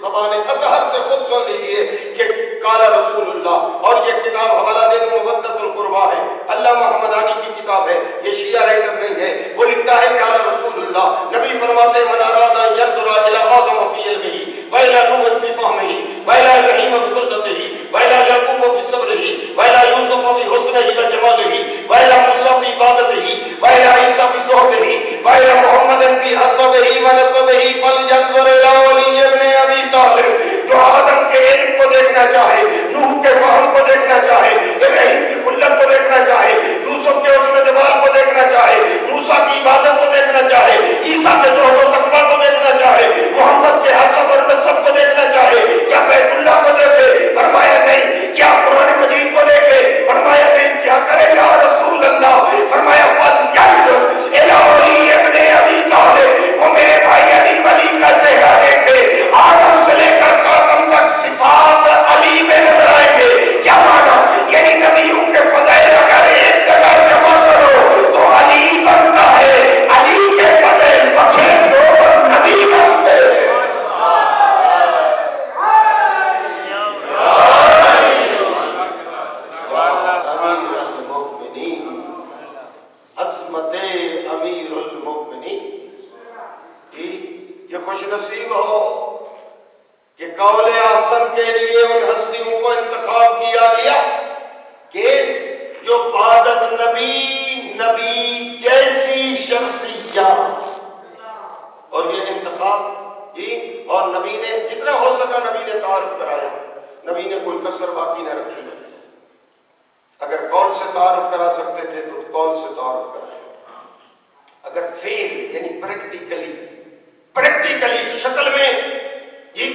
S1: زبان اطہر سے خود سن لیجئے کہ قال رسول اللہ، اور یہ کتاب حوالہ دے دوں مودۃ القربہ ہے، اللہ محمدانی کی کتاب ہے، یہ شیعہ رائٹر نہیں ہے، وہ لکھتا ہے قال رسول اللہ، نبی فرماتے ہیں من اراد ان ينظر الى آدم في علمه والى نوح في فهمه والى ابراہیم بقدرته والى یعقوب في صبره والى یوسف في حسنه وجماله والى موسى في عبادته والى عیسیٰ في زهده والى محمد في حسبه ونسبه فلينظر الى ولي ابن ابي طالب۔ جو آدم کے علم کو دیکھنا چاہے، نوح کے فہم کو دیکھنا چاہے، ابراہیم کی خلت کو دیکھنا چاہے، یوسف کے حسن جمال کو دیکھنا چاہے، موسیٰ کی عبادت کو دیکھنا چاہے، عیسیٰ کے زہد و تقویٰ کو دیکھنا چاہے، محمد کے حسب اور نسب کو دیکھنا چاہے، کیا بیت اللہ کو دیکھے؟ فرمایا نہیں۔ کیا قرآن مجید کو دیکھے؟ فرمایا نہیں۔ کیا کرے یا رسول اللہ؟ فرمایا فَلْيَنظُرْ إِلَىٰ وَلِيِّ ابْنِ أَبِي طَالِبٍ، وہ میرے بھائی علی ولی کا چہرہ دیکھے، آدم سے لے کر خاتم تک صفات علی میں نظر آئیں گے۔ کیا مانا؟ یعنی نبیوں کے فضائل اگر ایک جگہ جمع کرو تو علی بنتا ہے، علی کے فضائل بخشے تو نبی بنتے ہیں۔ عظمت امیر المؤمنین، یہ خوش نصیب ہو کہ قول احسن کے لیے ان ہستیوں کو انتخاب کیا گیا کہ جو بعد از نبی جیسی شخصیت، اور یہ انتخاب اور نبی نے جتنا ہو سکا نبی نے تعارف کرایا، نبی نے کوئی کسر باقی نہ رکھی۔ اگر قول سے تعارف کرا سکتے تھے تو قول سے تعارف کرا، اگر فعل یعنی پریکٹیکلی شکل میں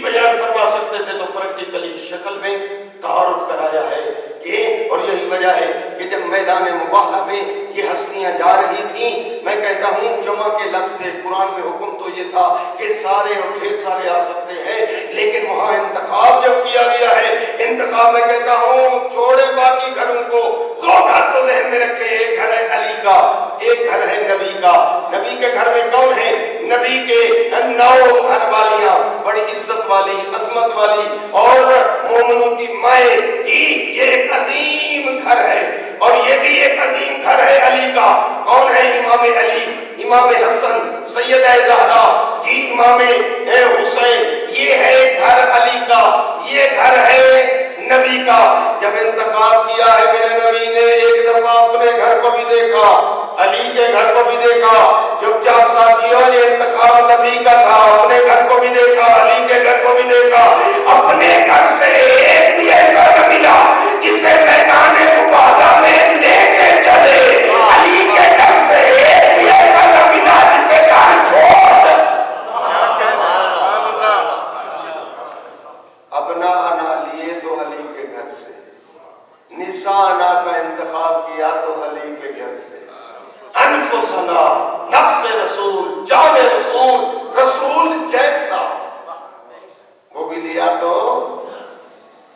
S1: بیان فرما سکتے تھے تو پریکٹیکلی شکل میں تعارف کرایا ہے کہ، اور یہی وجہ ہے کہ جب میدان مباہلہ میں یہ ہستیاں جا رہی تھیں، میں کہتا ہوں جمع کے لفظ تھے، قرآن میں حکم تو یہ تھا کہ سارے اور ڈھیر سارے آ سکتے ہیں، لیکن وہاں انتخاب جب کیا گیا ہے، انتخاب میں کہتا ہوں چھوڑے باقی گھروں کو، دو گھر تو ذہن میں رکھے، ایک گھر ہے علی کا، ایک گھر ہے نبی کا۔ نبی کے گھر میں کون ہے؟ نبی کے 9 گھر والیاں، بڑی عزت والی، عظمت والی اور مومنوں کی مائیں، یہ ایک عظیم گھر ہے، اور یہ بھی ایک عظیم گھر ہے علی کا۔ کون ہے؟ امام علی، امام حسن، سیدہ زہرا، امام حسین، یہ ہے گھر علی کا، یہ گھر ہے نبی کا۔ جب انتخاب کیا ہے میرے نبی نے، ایک دفعہ اپنے گھر کو بھی دیکھا، علی کے گھر کو بھی دیکھا، جب 4 ساتھیوں یہ انتخاب نبی کا تھا، اپنے گھر کو بھی دیکھا، علی کے گھر کو بھی دیکھا، اپنے گھر سے ایک بھی ایسا نہ ملا جسے میدان مباہلہ میں لے کے چلے، علی کے گھر سے ایک بھی ایسا نہ ملا جسے گھر چھوڑ۔ ابنا انا لیے تو علی کے گھر سے، نسانا کا انتخاب کیا تو علی کے گھر سے، انفسنا، نفس رسول، جان رسول، رسول جیسا، وہ بھی لیا تو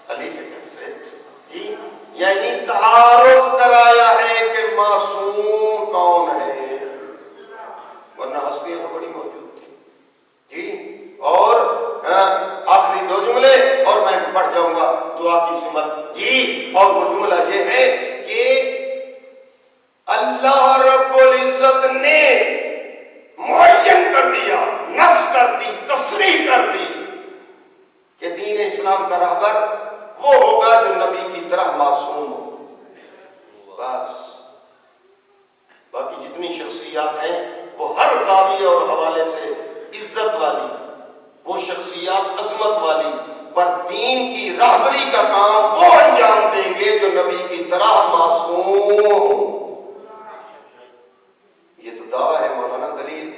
S1: علی کے گھر سے۔ جی یعنی تعارف کرایا ہے کہ معصوم کون ہے، ورنہ ہستیاں تو بڑی موجود تھی۔ جی اور آخری 2 جملے اور میں پڑھ جاؤں گا دعا کی سمت۔ جی اور وہ جملہ یہ ہے کہ اللہ رب العزت نے معین کر دیا، نص کر دی، تصریح کر دی کہ دین اسلام کا راہبر وہ ہوگا جو نبی کی طرح معصوم ہو۔ بس باقی جتنی شخصیات ہیں وہ ہر زاویے اور حوالے سے عزت والی، وہ شخصیات عظمت والی، پر دین کی راہبری کا کام وہ انجام دیں گے جو نبی کی طرح معصوم ہو۔ یہ تو دعویٰ ہے مولانا۔ دلیل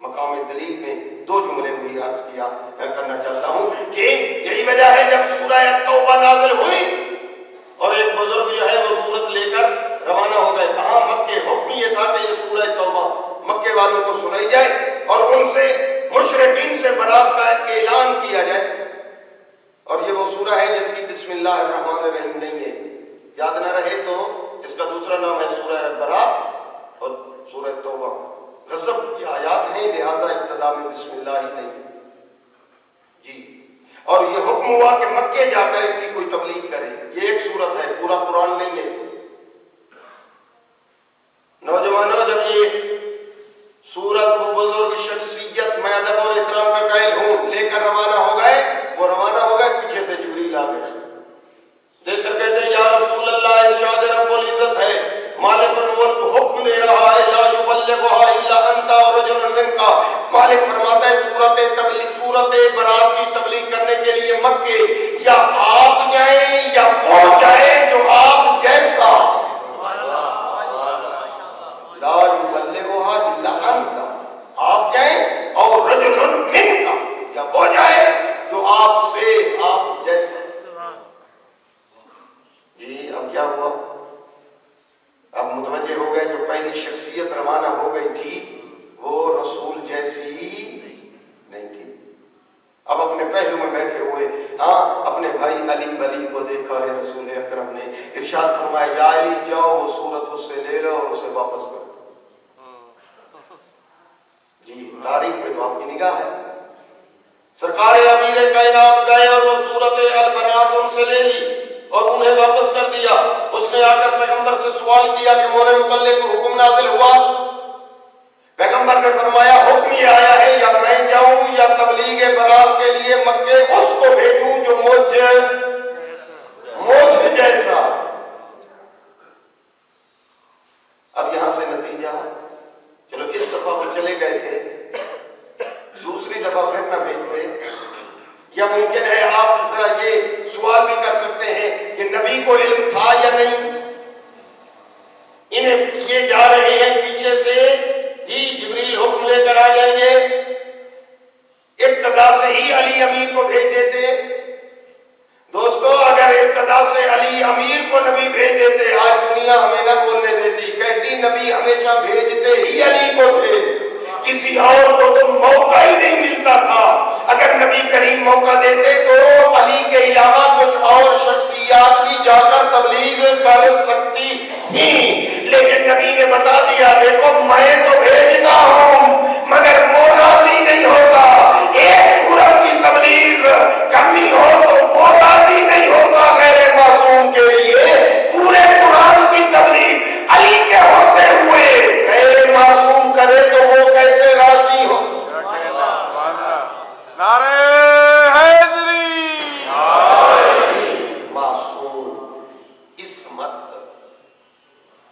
S1: مقام دلیل میں 2 جملے وہی عرض کیا کرنا چاہتا ہوں کہ یہی وجہ ہے جب سورہ توبہ نازل ہوئی اور ایک بزرگ جو ہے وہ سورت لے کر روانہ ہو گئے، کہاں؟ مکے۔ حکم یہ تھا کہ یہ سورہ توبہ مکے والوں کو سنائی جائے اور ان سے مشرکین سے برات کا اعلان کیا جائے، اور یہ وہ سورہ ہے جس کی بسم اللہ الرحمن الرحیم نہیں ہے، یاد نہ رہے تو اس کا دوسرا نام ہے سورہ برات اور سورہ توبہ۔ غضب کی آیات ہیں، لہذا ابتدا میں بسم اللہ ہی نہیں ہے۔ جی اور یہ حکم ہوا کہ مکے جا کر اس کی کوئی تبلیغ کرے۔ یہ ایک سورت ہے، پورا قرآن نہیں ہے۔ نوجوانوں جب یہ سورت وہ بزرگ شخصیت میں ادب اور احترام کا قائل ہوں لے کر روانہ ہو گئے، وہ روانہ ہو گئے، پیچھے سے جبریل آ گئے، دیکھ کر کہتے ہیں یا رسول اللہ ارشاد رب العزت ہے، مالک الملک حکم دے رہا ہے، لا یبلغها الا انت ورجل منک۔ مالک فرماتا ہے سورت برات کی تبلیغ کرنے کے لیے مکے یا آپ جائیں یا وہ جائیں جو آپ جیسا، لا یبلغها الا انت، آپ جائیں اور رجل منک، یا وہ جائے جو آپ سے، آپ جیسا۔ جی اب کیا ہوا؟ اب متوجہ ہو گئے جو پہلی شخصیت روانہ ہو گئی تھی وہ رسول جیسی نہیں تھی۔ اب اپنے پہلو میں بیٹھے ہوئے، ہاں اپنے بھائی علی بلی کو دیکھا ہے رسول اکرم نے، ارشاد فرمایا یا علی جاؤ وہ سورت اس سے لے لو اور اسے واپس کرو۔ جی تاریخ پہ تو آپ کی نگاہ ہے، سرکار امیر کائنات گئے اور وہ سورت البرات ان سے لے لی اور انہیں واپس کر دیا۔ اس نے آ کر پیغمبر سے سوال کیا کہ مورے متعلق حکم نازل ہوا؟ پیغمبر نے فرمایا حکم یہ آیا ہے یا میں جاؤں یا تبلیغ برات کے لیے مکے اس کو بھیجوں جو مجھ جیسا۔ اب یہاں سے نتیجہ، چلو اس دفعہ وہ چلے گئے تھے، دوسری دفعہ پھر نہ بھیجتے، یا ممکن ہے آپ ذرا یہ سوال بھی کر سکتے ہیں کہ نبی کو علم تھا یا نہیں؟ انہیں یہ جا رہے ہیں پیچھے سے، جی جبریل حکم لے کر آ جائیں گے، ابتدا سے ہی علی امیر کو بھیج دیتے۔ دوستو اگر
S2: اگر ابتدا سے علی امیر کو نبی بھیج دیتے، آج دنیا ہمیں نہ بولنے دیتی، کہتی نبی ہمیشہ بھیجتے ہی علی کو تھے، کسی اور کو تو موقع ہی نہیں ملتا تھا۔ اگر نبی کریم موقع دیتے تو علی کے علاوہ کچھ اور شخصیات بھی جا کر تبلیغ کر سکتی تھیں، لیکن نبی نے بتا دیا دیکھو میں تو بھیجتا ہوں مگر وہ راضی نہیں ہوگا، ایک سورت کی تبلیغ کرنی ہو تو وہ راضی نہیں ہوگا غیر معصوم کے لیے، پورے قرآن کی تبلیغ علی کے ہوتے ہوئے غیر معصوم کرے تو وہ کیسے راضی ہو؟
S3: نعرہ حیدری،
S1: معصوم، عصمت،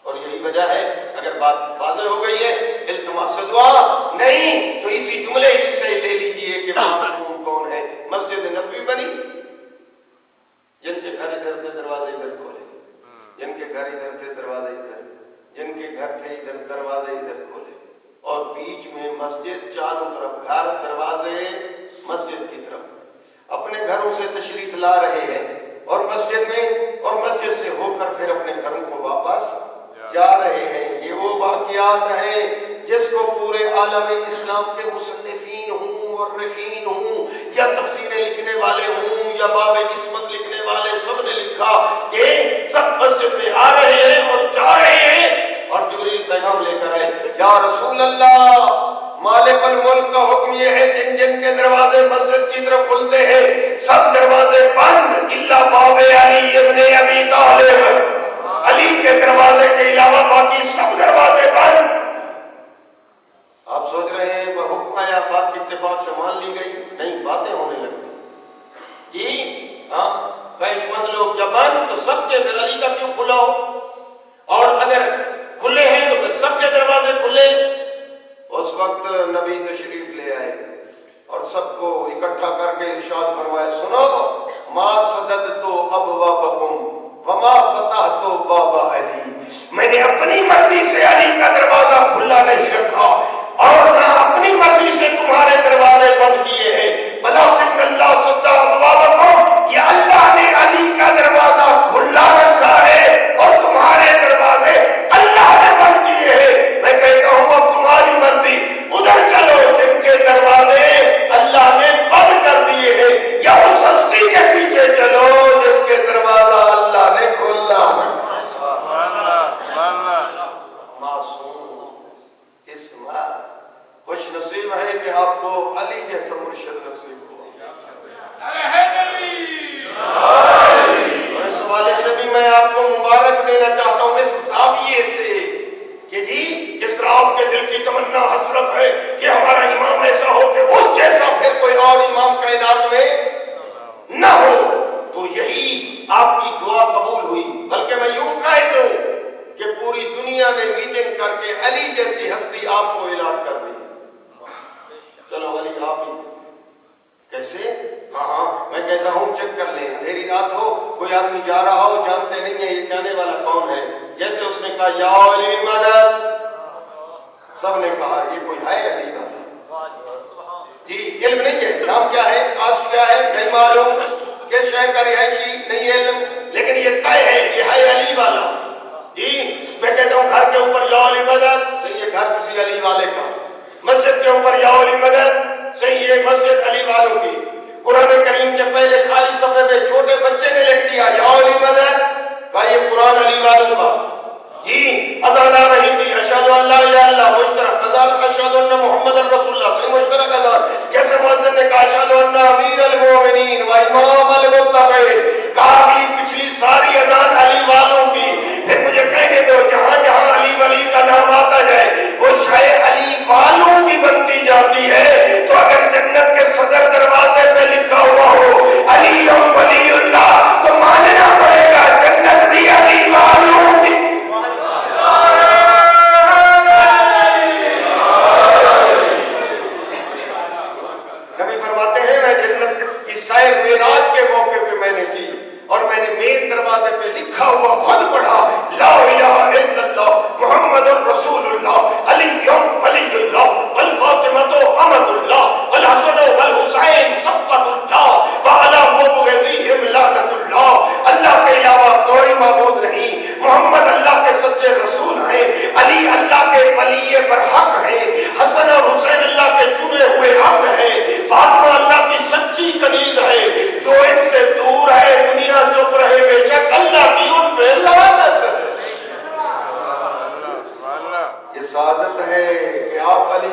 S1: اور یہی وجہ ہے اگر بات واضح ہو گئی ہے التماس دعا نہیں تو اسی جملے سے لے لیجئے کہ معصوم کون ہے۔ مسجد نبوی بنی، جن کے گھر ادھر تھے دروازے ادھر کھولے، جن کے گھر ادھر تھے دروازے ادھر، جن کے گھر تھے ادھر دروازے ادھر کھولے، اور بیچ میں مسجد، چاروں طرف گھر، دروازے مسجد کی طرف، اپنے گھروں سے تشریف لا رہے ہیں اور مسجد میں، اور مسجد سے ہو کر پھر اپنے گھروں کو واپس جا رہے ہیں۔ یہ وہ واقعات ہیں جس کو پورے عالم اسلام کے مصنفین ہوں، مورخین ہوں، یا تفسیریں لکھنے والے ہوں، یا باب قسمت لکھنے والے، سب نے لکھا کہ سب مسجد میں آ رہے ہیں اور جا رہے ہیں، اور جبریل پیغام لے کر آئے، یا رسول اللہ مالک الملک کا حکم یہ ہے جن جن کے دروازے مسجد کی طرف کھلتے ہیں سب دروازے بند الا باب علی ابن ابی طالب، علی کے دروازے کے علاوہ باقی سب دروازے بند۔ آپ سوچ رہے ہیں وہ حکم آیا بات اتفاق سے مان لی گئی؟ نہیں، باتیں ہونے لگی جی ہاں، خواہش مند لوگ جب بند تو سب کے پھر علی کا کیوں کھلا ہو، اور اگر کھلے ہیں تو پھر سب کے دروازے کھلے۔ اس وقت نبی تشریف لے آئے اور سب کو اکٹھا کر کے ارشاد فرمائے، سنو ما سددت ابوابکم وما فتحت باب علی، میں نے اپنی مرضی سے علی کا دروازہ کھلا نہیں رکھا اور نہ اپنی مرضی سے تمہارے دروازے بند کیے ہیں، بلاکن اللہ سد ابوابکم، یہ اللہ نے علی کا دروازہ کھلا رکھا ہے اور تمہارے دروازے اللہ نے بند کیے ہیں۔ میں کہتا ہوں اب تمہاری مرضی، ادھر چلو جن کے دروازے اللہ نے بند کر دیے ہیں، یا اس ہستی کے پیچھے چلو جس کے دروازہ اللہ نے کھلا رکھا۔ معصوم، عصمت، خوش نصیب ہے کہ آپ کو علی جیسا مرشد نصیب ہو۔ اور اس حوالے سے بھی میں آپ کو مبارک دینا چاہتا ہوں اس زاویے سے کہ جی جس طرح آپ کے دل کی تمنا حسرت ہے کہ ہمارا امام ایسا ہو کہ اس جیسا پھر کوئی اور امام کائنات میں نہ ہو، تو یہی آپ کی دعا قبول ہوئی، بلکہ میں یوں کہہ دوں کہ پوری دنیا نے میٹنگ کر کے علی جیسی ہستی آپ کو الاٹ کر دی۔ چلو علی آپ ہی کیسے؟ ہاں میں کہتا ہوں چیک کر لیں، اندھیری رات ہو، کوئی آدمی جا رہا ہو، جانتے نہیں ہیں یہ جانے والا کون ہے، جیسے اس نے کہا یا علی مدد، سب نے کہا یہ کوئی ہے علی والا جی، علم نہیں ہے، نام کیا ہے، کاسٹ کیا ہے نہیں معلوم، کس شہر کا رہائشی نہیں علم، لیکن یہ طے ہے یہ ہے علی والا جی۔ میں کہتا ہوں گھر کے اوپر یا علی مدد، صحیح ہے گھر کسی علی والے کا، مسجد کے اوپر یا علی مدد، صحیح ہے مسجد علی والوں کی، قرآن کریم کے پہلے خالی صفحے پہ چھوٹے بچے نے لکھ دیا یا علی مدد، کہا یہ قرآن علی والوں کا جی۔ اذان آ رہی تھی اشہد ان لا الہ الا اللہ مشترک، اذان اشہد ان محمد رسول اللہ، صحیح مشترک اذان، جیسے مؤذن نے کہا اشہد ان امیر المومنین و امام المتقین، کہا کہ پچھلی ساری اذان علی والوں کی، پھر مجھے کہنے دو جہاں جہاں علی ولی کا نام آتا جائے وہ شاید علی والوں کی بنتی جاتی ہے، تو اگر جنت کے صدر دروازے پہ لکھا ہوا ہو علی ولی اللہ تو ماننا پڑے گا جنت بھی علی والوں کی۔ کبھی فرماتے ہیں میں جنت کی سیر معراج کے موقع پہ میں نے کی اور میں نے مین دروازے پہ لکھا ہوا خود پڑھا لا الہ الا اللہ محمد رسول اللہ علی ولی اللہ والفاطمہ امۃ اللہ والحسن والحسین سب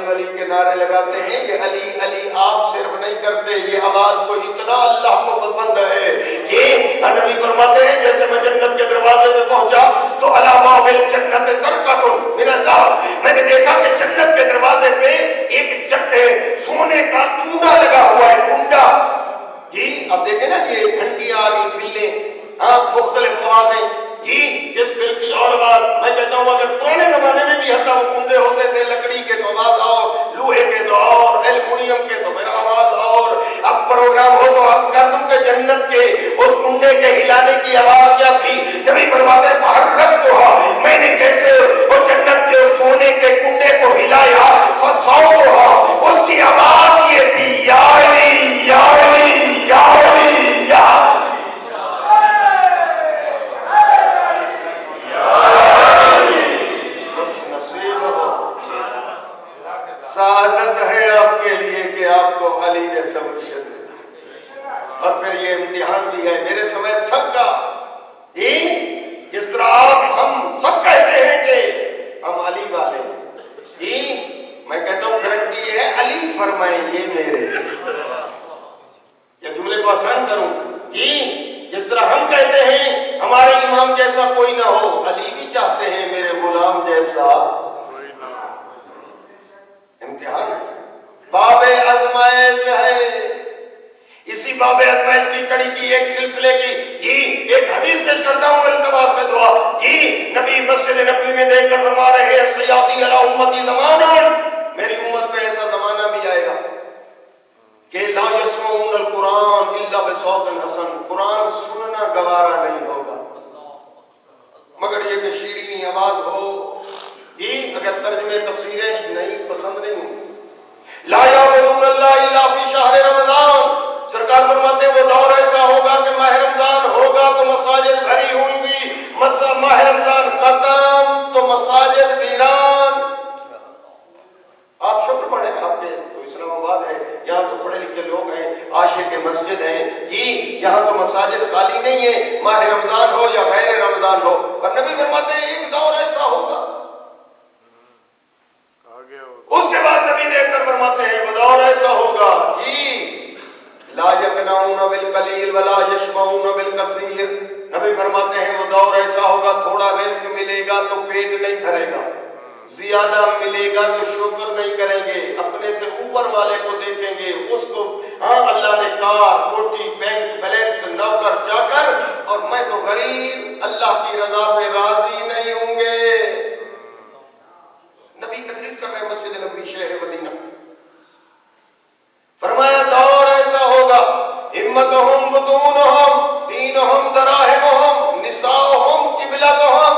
S1: ولی کے نعرے لگاتے ہیں، یہ علی علی آپ صرف نہیں کرتے، یہ آواز کو اتنا اللہ کو پسند ہے کہ نبی فرماتے ہیں جیسے میں جنت کے دروازے پہ پہنچا تو علامہ بالجنت ترکۃ من الذهب، میں نے دیکھا کہ جنت کے دروازے پہ ایک چٹے سونے کا کنڈا لگا ہوا ہے، کنڈا جی اب دیکھیں نا یہ گھنٹیاں آ گئی، بلے، ہاں مختلف آوازیں جی اس دل کی اور بات میں کہتا ہوں اگر پرانے زمانے میں بھی حتیٰ وہ کنڈے ہوتے تھے لکڑی کے تو آواز اور، لوہے کے تو اور، ایلومینیم کے تو میرا آواز اور، اب پروگرام ہو تو عرض کر دوں کہ جنت کے اس کنڈے کے ہلانے کی آواز کیا تھی؟ نبی فرماتے ہیں فحرک تو میں نے جیسے وہ جنت کے سونے کے کنڈے کو ہلایا فصوتها اس کی آواز یہ تھی یا علی یا علی یا علی یا سعادت ہے آپ کے لیے کہ آپ کو علی جیسا مرشد ہے۔ اور پھر یہ امتحان بھی ہے میرے سمیت سب کا، جس طرح آپ ہم سب کہتے ہیں کہ ہم علی والے ہیں، میں کہتا ہوں گارنٹی یہ ہے علی فرمائیں یہ میرے، یا جملے کو آسان کروں جس طرح ہم کہتے ہیں ہمارے امام جیسا کوئی نہ ہو، علی بھی چاہتے ہیں میرے غلام جیسا امتحان باب آزمائش ہے۔ اسی باب آزمائش کی کڑی کی ایک سلسلے کی ایک حدیث پیش کرتا ہوں التماس سے دعا نبی مسجد نبوی میں دیکھ کر فرما رہے ہیں سیاتی علی امتی زمان، میری امت میں ایسا زمانہ بھی آئے گا کہ لا یسمعون القرآن الا بصوت حسن، قرآن سننا گوارا نہیں ہوگا مگر یہ کہ شیرینی آواز ہو، اگر ترجمے تفسیریں نہیں پسند نہیں ہوں۔ لا یعبدون اللہ الا فی شہر رمضان، سرکار فرماتے ہیں وہ دور ایسا ہوگا کہ ماہ رمضان ہوگا تو مساجد بھری ہوئی گی، ماہ رمضان ختم تو مساجد ویران۔ آپ شکر پڑھیں آپ کے تو اسلام آباد ہے، یہاں تو پڑھے لکھے لوگ ہیں، عاشق مسجد ہیں یہاں تو مساجد خالی نہیں ہے، ماہ رمضان ہو یا غیر رمضان ہو، اور نبی فرماتے ہیں ایک دور ایسا ہوگا۔ اس کے بعد نبی دیکھ کر فرماتے ہیں وہ دور ایسا ہوگا لا یقنعون بالقلیل ولا یشبعون بالکثیر، نبی فرماتے ہیں وہ دور ایسا ہوگا تھوڑا رزق ملے گا تو پیٹ نہیں بھرے گا، زیادہ ملے گا تو شکر نہیں کریں گے، اپنے سے اوپر والے کو دیکھیں گے، اس کو اللہ نے کار کوٹھی بینک بیلنس نوکر چاکر، اور میں تو غریب، اللہ کی رضا پہ راضی نہیں ہوں گے۔ نبی تقریر کر رہے مسجد نبوی شہر مدینہ، فرمایا دور ایسا ہوگا ہمتہم بطونہم دینہم دراہمہم نساؤہم قبلتہم،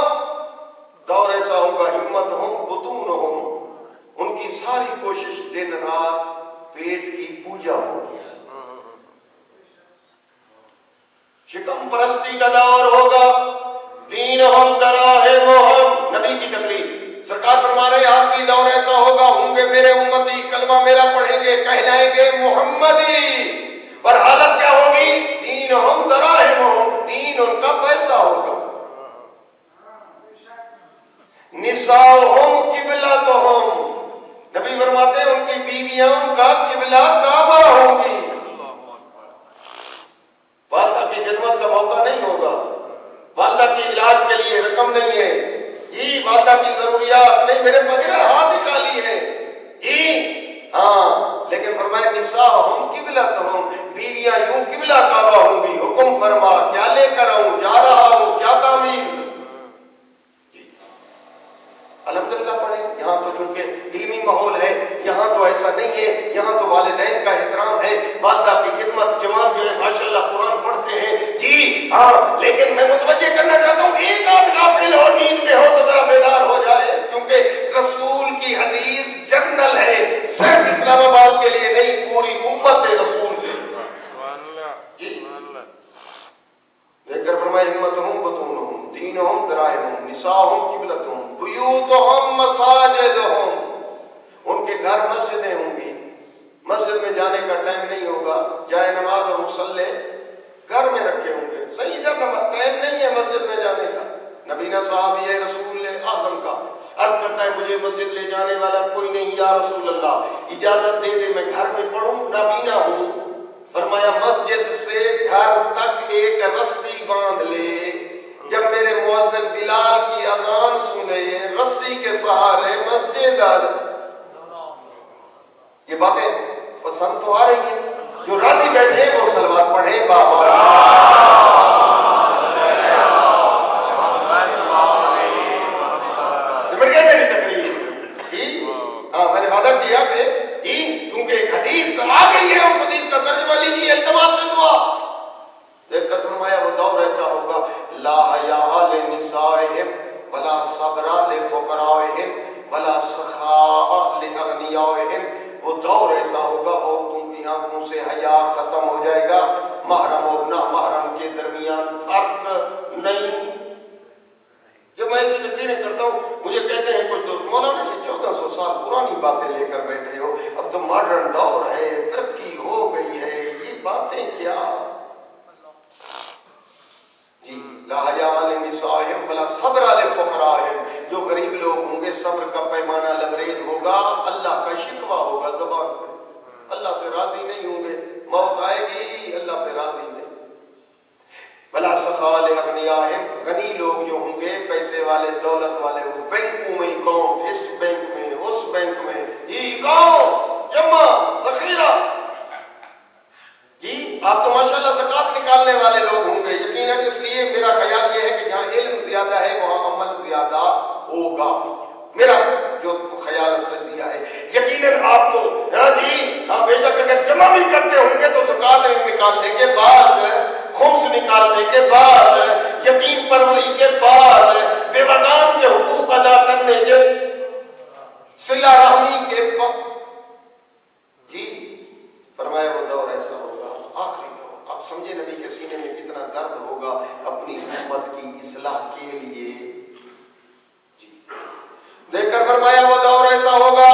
S1: دور ایسا ہوگا ہمتہم بطونہم ان کی ساری کوشش دن رات پیٹ کی پوجا ہوگی، شکم پرستی کا دور ہوگا دینہم دراہمہم، نبی کی تقریر سرکار فرما رہے آخری دور ایسا ہوگا ہوں گے میرے امتی کلمہ میرا پڑھیں گے کہلائیں گے محمدی، پر حالت کیا ہوگی دینہم دراہمہم، دین ان کا پیسہ ہوگا، نساؤہم قبلتہم، نبی فرماتے ہیں ان کی بیویاں ان کا قبلہ کعبہ ہوں گی، والدہ کی خدمت کا موقع نہیں ہوگا، والدہ کی علاج کے لیے رقم نہیں ہے، والدہ کی ضروریات نہیں، میرے بغیر ہاتھ نکالی ہے لیکن فرمایا نساءہم قبلتہم، بیویاں یوں قبلہ کعبہ ہوں گی، حکم فرما کیا لے کر آؤں، جا رہا ہوں کیا تعمیر، الحمدللہ پڑھیں، یہاں تو چونکہ علمی ماحول ہے، یہاں تو ایسا نہیں ہے، یہاں تو والدین کا احترام ہے، والدہ کی خدمت، جوان جو ہے ماشاءاللہ قرآن پڑھتے ہیں لیکن میں متوجہ کرنا چاہتا ہوں ایک آدھ غافل ہو نیند میں ہو تو ذرا بیدار ہو جائے، کیونکہ رسول کی حدیث جرنل ہے، صرف اسلام آباد کے لیے نہیں پوری امت رسول ہے۔ دیکھ کر فرمایا ہمتہم بطونہم دینہم دراہمہم نساؤہم قبلتہم بیوتہم مساجدہم، ان کے گھر مسجدیں ہوں گی، مسجد میں جانے کا ٹائم نہیں ہوگا، جائے نماز اور مصلے گھر میں رکھے ہوں گے، صحیح ادھر نماز ٹائم نہیں ہے مسجد میں جانے کا، نبینا صاحب یہ رسول اعظم کا. عرض کرتا ہے مجھے مسجد لے جانے والا کوئی نہیں یا رسول اللہ, اجازت دے دے میں گھر میں پڑھوں, نابینا ہوں. فرمایا مسجد سے گھر تک ایک رسی باندھ لے, جب میرے مؤذن بلال کی اذان سنے رسی کے سہارے مسجد آ جائے. یہ باتیں پسند تو آ رہی ہیں, جو راضی بیٹھے وہ سلوات پڑھیں. بابا سمجھ گئے میری تقریر جی؟ ہاں میں نے وعدہ کیا کہ جی چونکہ ایک حدیث آ گئی ہے, اس حدیث کا ترجمہ لیجیے التماس سے دعا. دیکھ کر فرمایا وہ دور ایسا ہوگا لا حیاء لنسائہم ولا صبر لفقرائہم ولا سخاء لاغنیائہم. وہ دور ایسا ہوگا عورتوں کی آنکھوں سے حیا ختم ہو جائے گا, محرم اور نامحرم کے درمیان فرق نہیں. جب میں ایسی تقریریں کرتا ہوں مجھے کہتے ہیں کچھ دوست مولانا یہ 1400 سال پرانی باتیں لے کر بیٹھے ہو, اب تو ماڈرن دور ہے, ترقی ہو گئی ہے, یہ باتیں کیا جی؟ لا حیاء لنسائہم ولا صبر لفقرائہم. جو غریب لوگ ہوں گے صبر کا پیمانہ لبریز ہوگا, اللہ کا شکوہ ہوگا زبان پہ, اللہ سے راضی نہیں ہوں گے, موت آئے گی اللہ پہ راضی نہیں. ولا سخاء لاغنیائہم, غنی لوگ جو ہوں گے پیسے والے دولت والے, وہ بینکوں میں اکاؤنٹ, اس بینک میں اس بینک میں, یہ اکاؤنٹ جمع ذخیرہ جی. آپ تو ماشاءاللہ زکوٰۃ نکالنے والے لوگ ہوں گے یقیناً, اس لیے میرا خیال یہ ہے کہ جہاں علم زیادہ ہے وہاں عمل زیادہ ہوگا, میرا جو خیال و تجزیہ ہے. یقیناً آپ تو جی ہاں بے شک اگر جمع بھی کرتے ہوں گے تو زکوٰۃ نکالنے کے بعد, خمس نکالنے کے بعد, یتیم پروری کے بعد, بیوگان کے حقوق ادا کرنے کے, صلہ رحمی کے بعد جی فرمایا وہ دور ایسا ہوگا آخری دور. آپ سمجھے نبی کے سینے میں کتنا درد ہوگا اپنی امت کی اصلاح کے لیے جی. دیکھ کر فرمایا وہ دور ایسا ہوگا,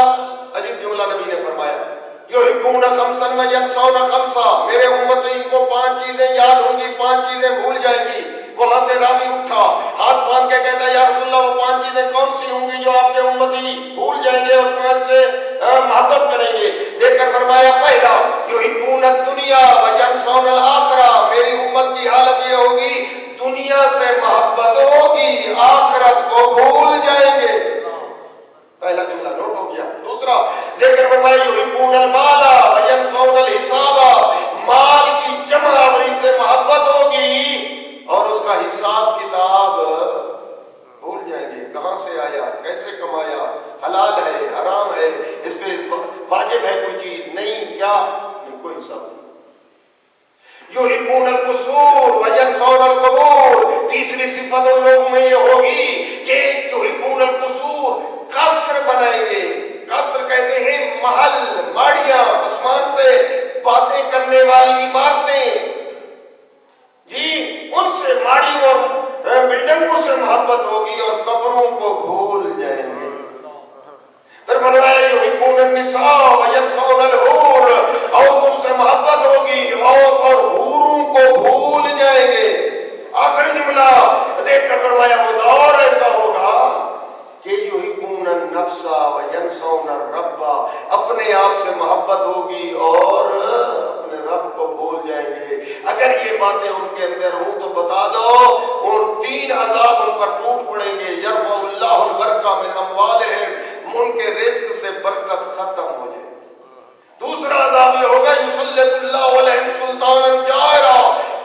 S1: عجیب جملہ نبی نے فرمایا, یحبون خمسا وینسون خمسا, میرے امتی کو 5 چیزیں یاد ہوں گی 5 چیزیں بھول جائیں گی. وہاں سے راوی اٹھا ہاتھ باندھ کے کہتا ہے یا رسول اللہ وہ 5 چیزیں کون سی ہوں گی جو آپ کے امتی بھول جائیں گے اور 5 سے محبت کریں گے. دیکھ کر فرمایا پہلا یحبون الدنیا وینسون الآخرہ, میری امت کی حالت یہ ہوگی دنیا سے محبت ہوگی آخرت کو بھول جائیں گے. پہلا جملہ نوٹ ہو گیا. دوسرا دیکھ کر فرمایا یحبون المال وینسون الحساب, مال کی جمع آوری سے محبت ہوگی اور اس کا حساب کتاب بھول جائیں گے. کہاں سے آیا, کیسے کمایا, حلال ہے حرام ہے, اس پہ واجب ہے کوئی چیز نہیں, کیا نہیں, کوئی حساب نہیں. یحبون القصور وینسون القبور, تیسری صفت ان لوگوں میں یہ ہوگی کہ یحبون القصور, قصر بنائیں گے. قصر کہتے ہیں محل, ماڑیاں, آسمان سے باتیں کرنے والی عمارتیں جی, ان سے ماڑیوں اور بلڈنگوں سے محبت ہوگی اور قبروں کو بھول جائیں گے. پھر فرمایا یحبون النساء وینسون الحور, عورتوں سے محبت ہوگی اور حوروں کو بھول جائیں گے. آخری جملہ دیکھ کر فرمایا وہ دور ایسا ہوگا کہ یحبون النفس وینسون الرب, اپنے آپ سے محبت ہوگی اور اپنے رب کو بھول جائیں گے. اگر یہ باتیں ان کے اندر ہوں تو بتا دو ان 3 عذاب ان پر ٹوٹ پڑیں گے. یرفع اللہ البرکہ من اموالہم, ان کے رزق سے برکت ختم ہو جائے. دوسرا عذاب یہ ہوگا یسلط اللہ علیہم سلطانا جائرا,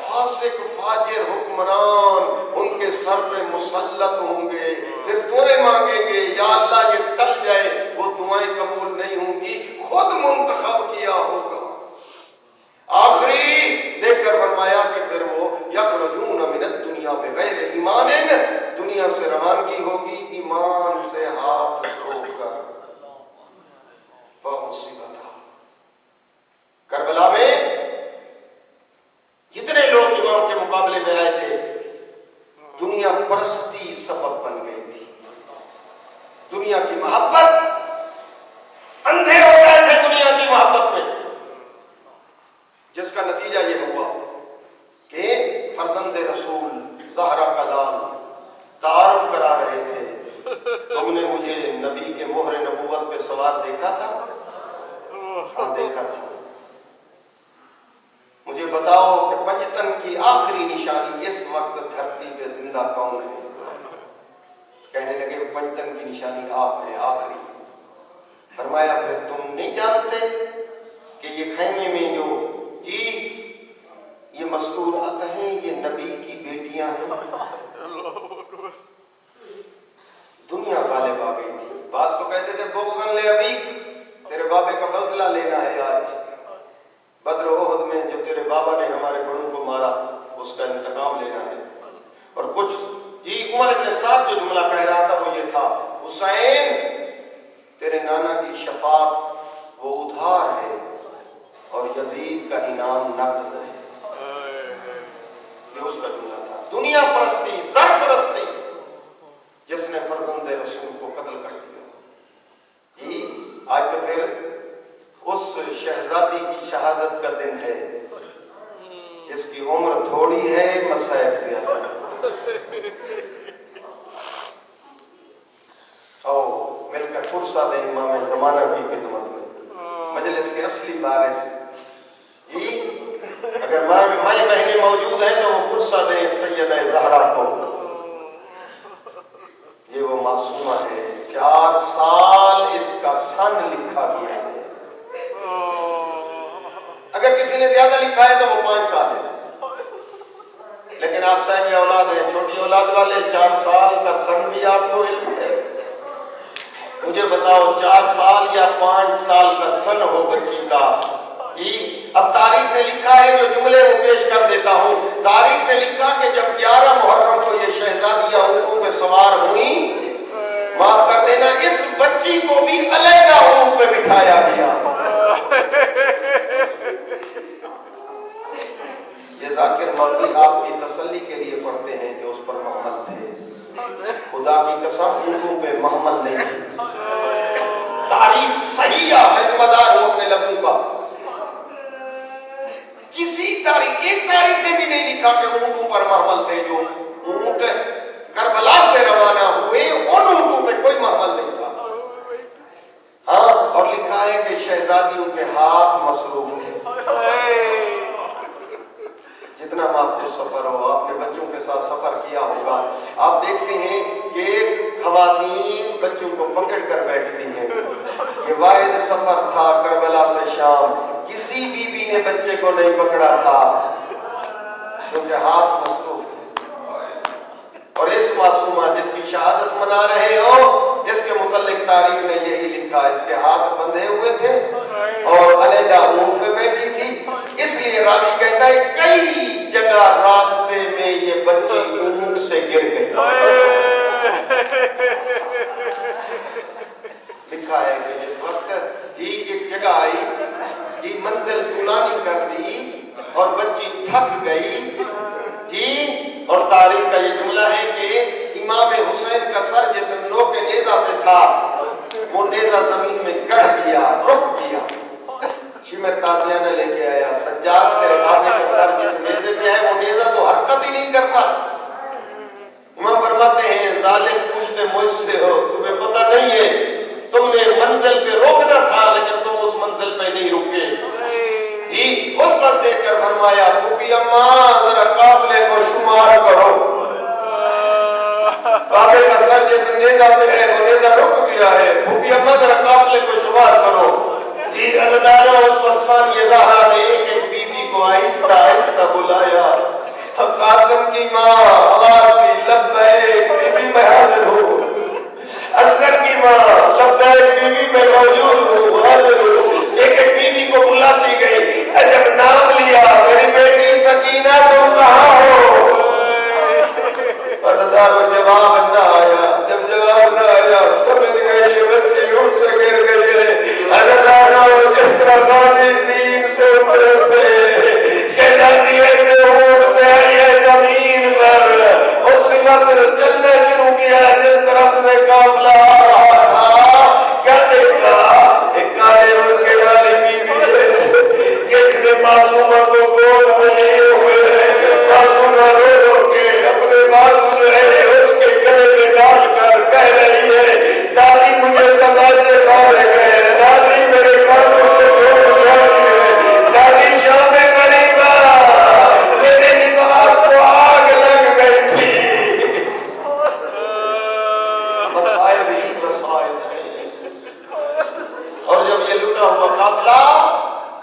S1: فاسق فاجر حکمران ان کے سر پہ مسلط ہوں گے. پھر دعائیں مانگیں گے یا اللہ یہ ٹل جائے, وہ دعائیں قبول نہیں ہوں گی, خود منتخب کیا ہوگا. آخری دیکھ کر فرمایا کہ پھر وہ یخرجون من الدنیا بغیر ایمان, دنیا سے روانگی ہوگی ایمان سے ہاتھ دھو کر. تھا؟ ہاں دیکھا تھا. مجھے بتاؤ کہ پنجتن کی آخری نشانی اس وقت دھرتی پہ زندہ کون ہے؟ کہنے لگے پنجتن کی نشانی آپ ہیں آخری. فرمایا پھر تم نہیں جانتے کہ یہ خیمے میں جو یہ مستورات ہیں یہ نبی کی بیٹیاں ہیں. دنیا غالب آ گئی تھی. بعض تو کہتے تھے بغضاً لأبیک، تیرے بابے کا بدلہ لینا ہے آج. بدر و احد میں جو تیرے بابا نے ہمارے بڑوں کو مارا اس کا انتقام لینا ہے. اور کچھ عمر ابن سعد جو جملہ کہہ رہا تھا وہ یہ تھا، حسین تیرے نانا کی شفاعت وہ ادھار ہے اور یزید کا انعام نقد ہے. یہ اس کا جملہ تھا. دنیا پرستی، زر پرستی، جس نے فرزند رسول کو قتل کر دیا. آج تو پھر اس شہزادی کی شہادت کا دن ہے جس کی عمر تھوڑی ہے مصائب زیادہ. اور مل کر فرصہ دیں امام زمانہ کی خدمت میں، مجلس کے اصلی بارش. اگر مائیں بہنیں موجود ہیں تو وہ فرصہ دیں سیدہ زہرا کو. یہ وہ معصومہ ہے، 4 سال اس کا سن لکھا گیا ہے. اگر کسی نے زیادہ لکھا ہے تو وہ 5 سال ہے، لیکن آپ صاحب اولاد ہیں، چھوٹی اولاد والے، 4 سال کا سن بھی آپ کو علم ہے. مجھے بتاؤ 4 سال یا 5 سال کا سن ہو بچی کا. اب تاریخ نے لکھا ہے، جو جملے وہ پیش کر دیتا ہوں. تاریخ نے لکھا کہ جب 11 محرم کو یہ شہزادیاں اونٹوں پہ سوار ہوئیں، معاف کر دینا اس بچی کو بھی علیحدہ اونٹ پہ بٹھایا گیا. یہ ذاکر مولوی آپ کی تسلی کے لیے پڑھتے ہیں کہ اس پر محمل تھے. خدا کی قسم اونٹوں پہ محمل نہیں تھے. تاریخ صحیح ہے، میں ذمہ دار ہوں اپنے لفظوں کا. کسی تاریخ، ایک تاریخ نے بھی نہیں لکھا کہ اونٹوں پر محمل تھے. جو اونٹ کربلا سے روانہ ہوئے ان اونٹوں پہ کوئی محمل نہیں تھا. ہاں، اور لکھا ہے کہ شہزادیوں کے ہاتھ مصروف تھے. جتنا محفوظ سفر ہو، آپ نے بچوں کے ساتھ سفر کیا ہوگا، آپ دیکھتے ہیں کہ خواتین بچوں کو پکڑ کر بیٹھتی ہیں. یہ واحد سفر تھا کربلا سے شام، کسی بی بی نے بچے کو نہیں پکڑا تھا کیونکہ ہاتھ مصروف تھے. اور اس معصومہ جس کی شہادت منا رہے ہو، اس کے متعلق تاریخ نے یہی لکھا، اس کے ہاتھ بندھے ہوئے تھے اور علیحدہ اونٹ پہ بیٹھی تھی. اس لیے راوی کہتا ہے کئی جگہ راستے میں یہ بچی اونٹ سے گر گئی. لکھا ہے کہ جس وقت ایک جگہ آئی، منزل طولانی کر دی اور بچی تھک گئی. اور تاریخ کا یہ جملہ ہے کہ امام حسین کا سر جس نوک نیزہ پہ تھا وہ نیزہ زمین میں گڑ گیا، رک گیا. شیمر تازیانہ لے کے آیا، سجاد تیرے بابے کا سر جس نیزے پہ ہے وہ نیزہ تو حرکت ہی نہیں کرتا. امام فرماتے ہیں ظالم پوچھتے مجھ سے ہو، تمہیں پتہ نہیں ہے تم نے منزل پہ روکنا تھا لیکن تم اس منزل پہ نہیں رکے. اس وقت دیکھ کر فرمایا پھوپھی اماں ذرا قافلے کو شمار کرو. بابے کا سر جس نیزہ پہ ہے وہ نیزہ رک گیا ہے، پھوپھی اماں ذرا قافلے کو شمار کرو. اللہ اس وقت ثانیہ زہرا نے ایک ایک بی بی کو آہستہ آہستہ بلایا. قاسم کی ماں آواز دی لبیک بی بی میں حاضر ہوں. اصغر کی ماں لبیک بی بی میں موجود ہوں، حاضر ہوں. ایک ایک بی بی کو بلاتی گئی. جب نام لیا میری بیٹی سکینہ تم کہاں ہو؟ جواب نہ آیا. جب جواب نہ آیا سمجھ گئی یہ بچی اونٹ سے گر گئی ہے. جس طرح غازی زین سے اترے تھے شہزادی سے اونٹ سے آئی ہے زمین پر، اس وقت چلنا شروع کیا جس طرف سے قافلہ آ رہا تھا. کیا دیکھا لٹا ہوا قافلہ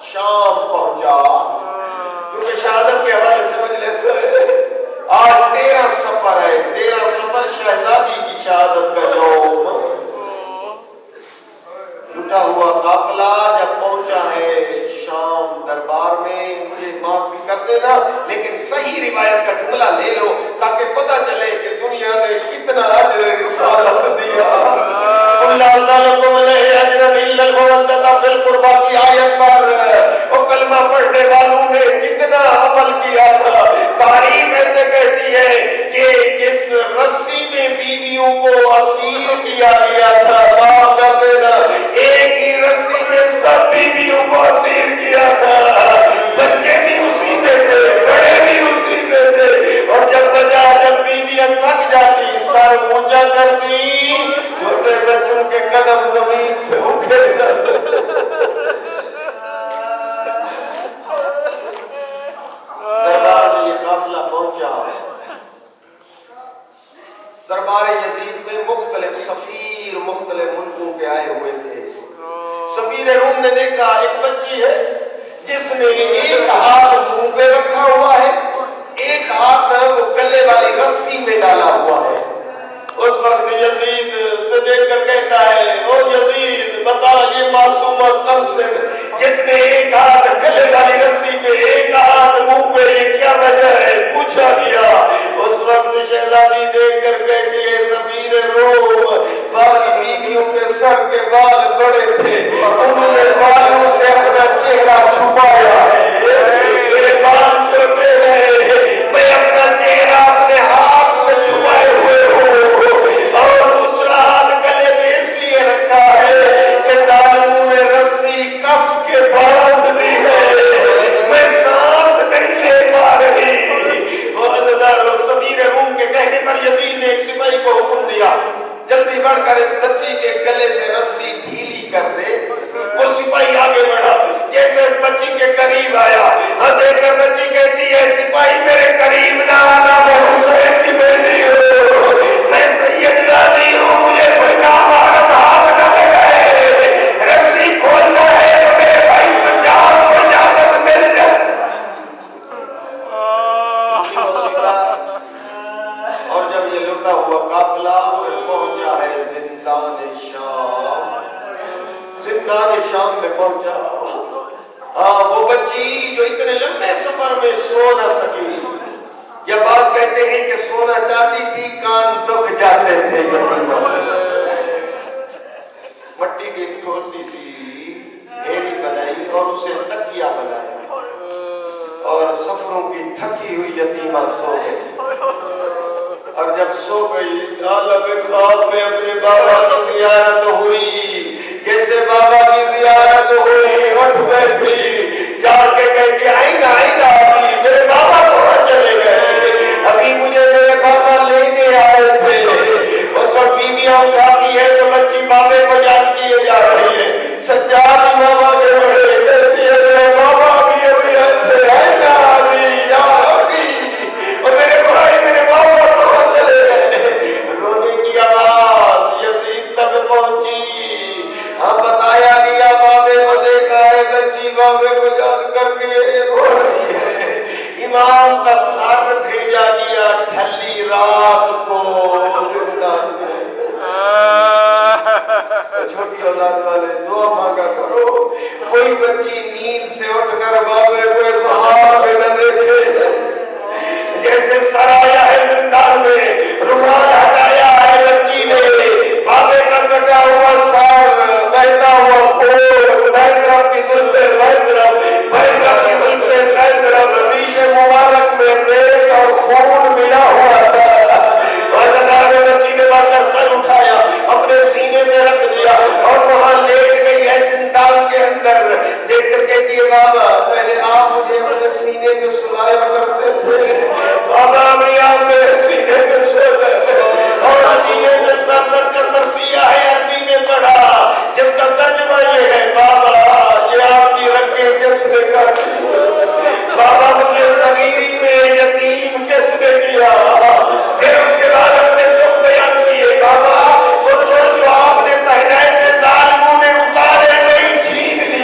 S1: شام پہنچا. کیونکہ شہادت کے حوالے سے مجلس آج 13 سفر ہے. 13 سفر شہزادی کی شہادت کا یوم. لٹا ہوا قافلہ جب پہنچا ہے شام دربار میں. مجھے معاف بھی کر دینا لیکن صحیح روایت کا جملہ لے لو تاکہ پتہ چلے کہ دنیا نے کتنا اجر رسالت دیا. اللہ سالکم علیہ اجر الا المودۃ فی القربى کی آیت پر وہ کلمہ پڑھنے والوں نے کتنا عمل کیا تھا. تاریخ ایسے کہتی ہے کہ جس رسی میں بیویوں کو اسیر کیا گیا تھا, معاف کر دینا, ایک ہی رسی میں سب بیویوں کو اسیر کیا تھا. بچے بھی اسی میں تھے, بڑے بھی اسی میں تھے. اور جب بیویاں تھک جاتی سر اونچا کرتی, چھوٹے بچوں کے قدم زمین سے اٹھے جاتے. دربار میں یہ قافلہ پہنچا. دربار یزید میں مختلف سفیر مختلف ملکوں کے آئے ہوئے تھے. سفیر روم نے دیکھا ایک بچی ہے جس نے ایک ہاتھ منہ پہ رکھا ہوا ہے, ایک ہاتھ وہ گلے والی رسی میں ڈالا ہوا ہے. اس وقت یزید سے دیکھ کر کہتا ہے, او یزید بتا یہ معصومہ کم سے جس نے ایک ہاتھ گلے والی رسی پہ ایک ہاتھ منہ پہ, یہ کیا وجہ ہے؟ پوچھا گیا. اس وقت شہزادی دیکھ کر کہتی ہے سفیر روم باقی بیویوں کے سر کے بال بڑے تھے, انہوں نے بالوں سے اپنا چہرہ چھپایا ہے. میرے بال چھوٹے ہیں, میں اپنا چہرہ اپنے ہاتھ سے چھپائے ہوئے ہوں. اور دوسرا ہاتھ گلے میں اس لیے رکھا ہے کہ ظالموں نے رسی کس کے باندھ دی ہے, میں سانس نہیں لے پا رہی. سفیر روم کے کہنے پر یزید نے ایک سپاہی کو حکم دیا جلدی بڑھ کر اس بچی کے گلے سے رسی ڈھیلی کر دے. وہ سپاہی آگے بڑھا, جیسے اس بچی کے قریب آیا, دیکھ کر بچی کہتی ہے سپاہی میرے قریب نہ آنا, میں حسین کی بیٹی ہوں, میں سید راضی ہوں, مجھے کوئی نامعلوم ہاتھ نہ لگائے. رسی کھولنا ہے تو میرے بھائی سجاد کو اجازت مل جائے. اور جب یہ لٹا ہوا قافلہ پھر پہنچا ہے زندان شام. زندان شام میں پہنچا. وہ بچی جو اتنے لمبے سفر میں سو نہ سکی, یا بعض کہتے ہیں کہ سونا چاہتی تھی کان دکھ جاتے تھے. مٹی کی ایک چھوٹی سی ڈھیری بنائی اور اسے تکیہ بنایا, اور سفروں کی تھکی ہوئی یتیمہ سو گئی. اور جب سو گئی عالم خواب میں اپنے بابا کی زیارت ہوئی. جیسے بابا کی زیارت ہوئی اٹھ بیٹھی, جا کے کہتی آئینہ ابھی میرے بابا کہاں چلے گئے, ابھی مجھے میرے بابا لینے آئے تھے. اس وقت بیویاں اٹھاتی ہے تو بچی بابے کو یاد کیے جا رہی ہے. سجاد بابا کے بڑے کہتی ہے میرے بابا بھی ابھی ایسے آئینہ ابھی اور میرے بھائی میرے بابا کہاں چلے گئے. رونے کی آواز یزید تک پہنچی. ہاں بتایا گیا بابے کو دیکھا ہے, بچی بابے کو یاد کر کے رو رہی ہے. امام کا سر بھیجا گیا ٹھلی رات کو. چھوٹی اولاد والے دعا مانگا کرو, کوئی بچی نیند سے اٹھ کر بابے کو اس حال میں نہ دیکھے. جیسے سرایا ہے زندان میں, رومال ہٹایا ہے بچی نے, بابے کا کٹا ہوا سر, بہتا ہوا خون, بہترم کی زلفیں بہترم کی زلفیں بہترم, ریش مبارک میں ریت اور خون ملا ہوا تھا. بچی نے باقی سر اٹھایا, اپنے سینے میں رکھ دیا اور وہاں لیٹ گئی ہے زندان کے اندر. دیکھ کر کہتی ہے بابا پہلے آپ مجھے اپنے سینے میں سلایا کرتے تھے, بابا بھی آپ میرے سینے میں سو گئے. اور سینے میں سر رکھ کر مرثیہ ہے عربی میں پڑھا, جس کا ترجمہ یہ ہے بابا یہ آپ کی رکھیں کس نے کر دی, بابا مجھے صغیری میں یتیم کس نے کیا. پھر اس کے بعد اپنے دکھ بیان کیے, بابا وہ جو آپ نے پہنائے تھے ظالموں نے اتارے نہیں, چھین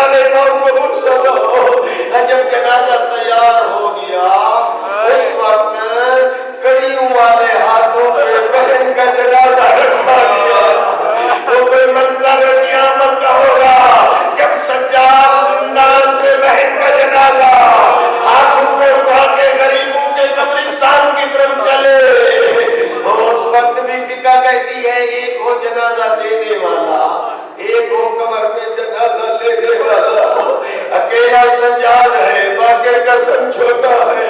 S1: والے موت چلو جب جنازہ تیار ہو گیا اس وقت کڑیوں والے ہاتھوں میں بہن کا جنازہ رکھا گیا. وہ کوئی منظر قیامت کا ہوگا جب سجاد زندان سے بہن کا جنازہ ہاتھوں میں اٹھا کے غریبوں کے قبرستان کی طرف چلے. اس وقت بھی فقہ کہتی ہے ایک ہو جنازہ دینے والا ایک ہو قبر میں جنازہ لینے والا. اکیلا سجاد ہے باقی کا سن چھوٹا ہے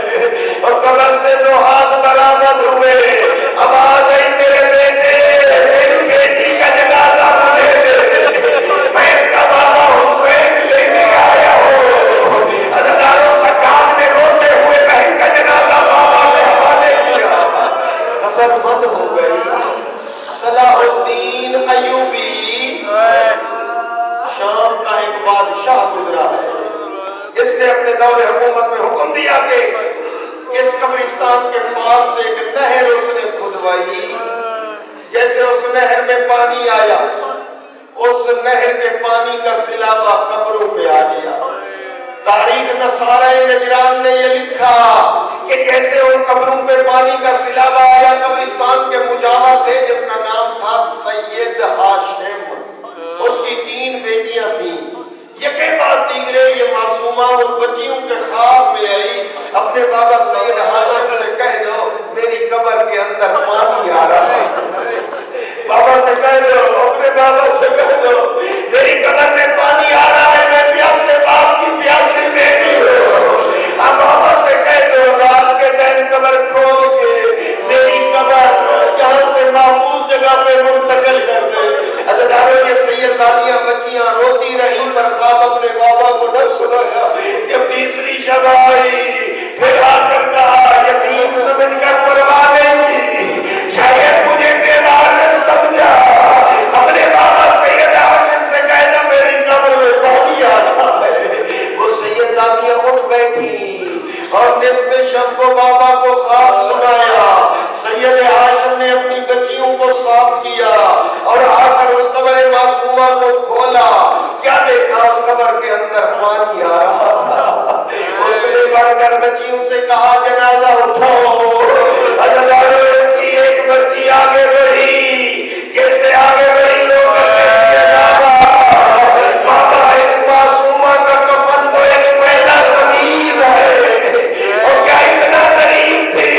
S1: اور قبر سے دو ہاتھ برآمد ہوئے. آواز آئی میرے بیٹے میری بیٹی کا جنازہ مجھے دے میں اس کا بابا حسین لینے آیا ہوں. ہزاروں سجاد نے روتے ہوئے بہن کا جنازہ بابا نے حوالے کیا. قبر بند ہو گئی. صلاح الدین ایوبی شام کا ایک بادشاہ گزرا ہے. اس نے اپنے دور حکومت میں حکم دیا کہ اس قبرستان کے پاس سے ایک نہر اس نے کھدوائی. جیسے اس نہر میں پانی آیا اس نہر کے پانی کا سیلابہ قبروں پہ آ گیا. تاریخ نصارہ نجران نے یہ لکھا کہ جیسے ان قبروں پہ پانی کا سیلابہ آیا قبرستان کے مجاور تھے جس کا نام تھا سید ہاشم. اس کی 3 بیٹیاں تھیں. یکے بعد دیگرے یہ معصومہ ان بچیوں کے خواب میں آئی. اپنے بابا سید ہاشم سے کہہ دو میری قبر کے اندر پانی آ رہا ہے. بابا سے کہہ دو اپنے بابا سے کہہ دو میری قبر میں پانی آ رہا ہے میں پیاسے باپ کی پیاسی بیٹی ہوں. اب بابا سے کہہ دو رات کے ٹائم قبر کھول کے میری قبر یہاں سے محفوظ جگہ پہ منتقل کر دے. ازداروں یہ سیدزادیاں بچیاں روتی رہی پر خواب اپنے بابا کو نہ سنایا. جب تیسری شب آئی پھر آ کر کہا یتیم سمجھ کر پرواہ نہیں کی شاید مجھے بیمار نے سمجھا. اپنے بابا سید ہاشم سے کہنا میری قبر میں پانی آ رہا ہے. وہ سیدزادیاں اٹھ بیٹھی اور نصف شب کو بابا کو خواب سنایا. سید ہاشم نے اپنی بچیوں کو صاف کیا اور آ کر اس قبر معصومہ کو کھولا. کیا دیکھا اس قبر کے اندر پانی آ رہا تھا. اس نے بڑھ کر بچیوں سے کہا جنازہ اٹھاؤ. اس کی ایک بچی آگے بڑھی. جیسے آگے بڑھی لوگ بابا اس معصومہ کا کفن تو ایک پہلا تمیز ہے اور کیا اتنا غریب تھے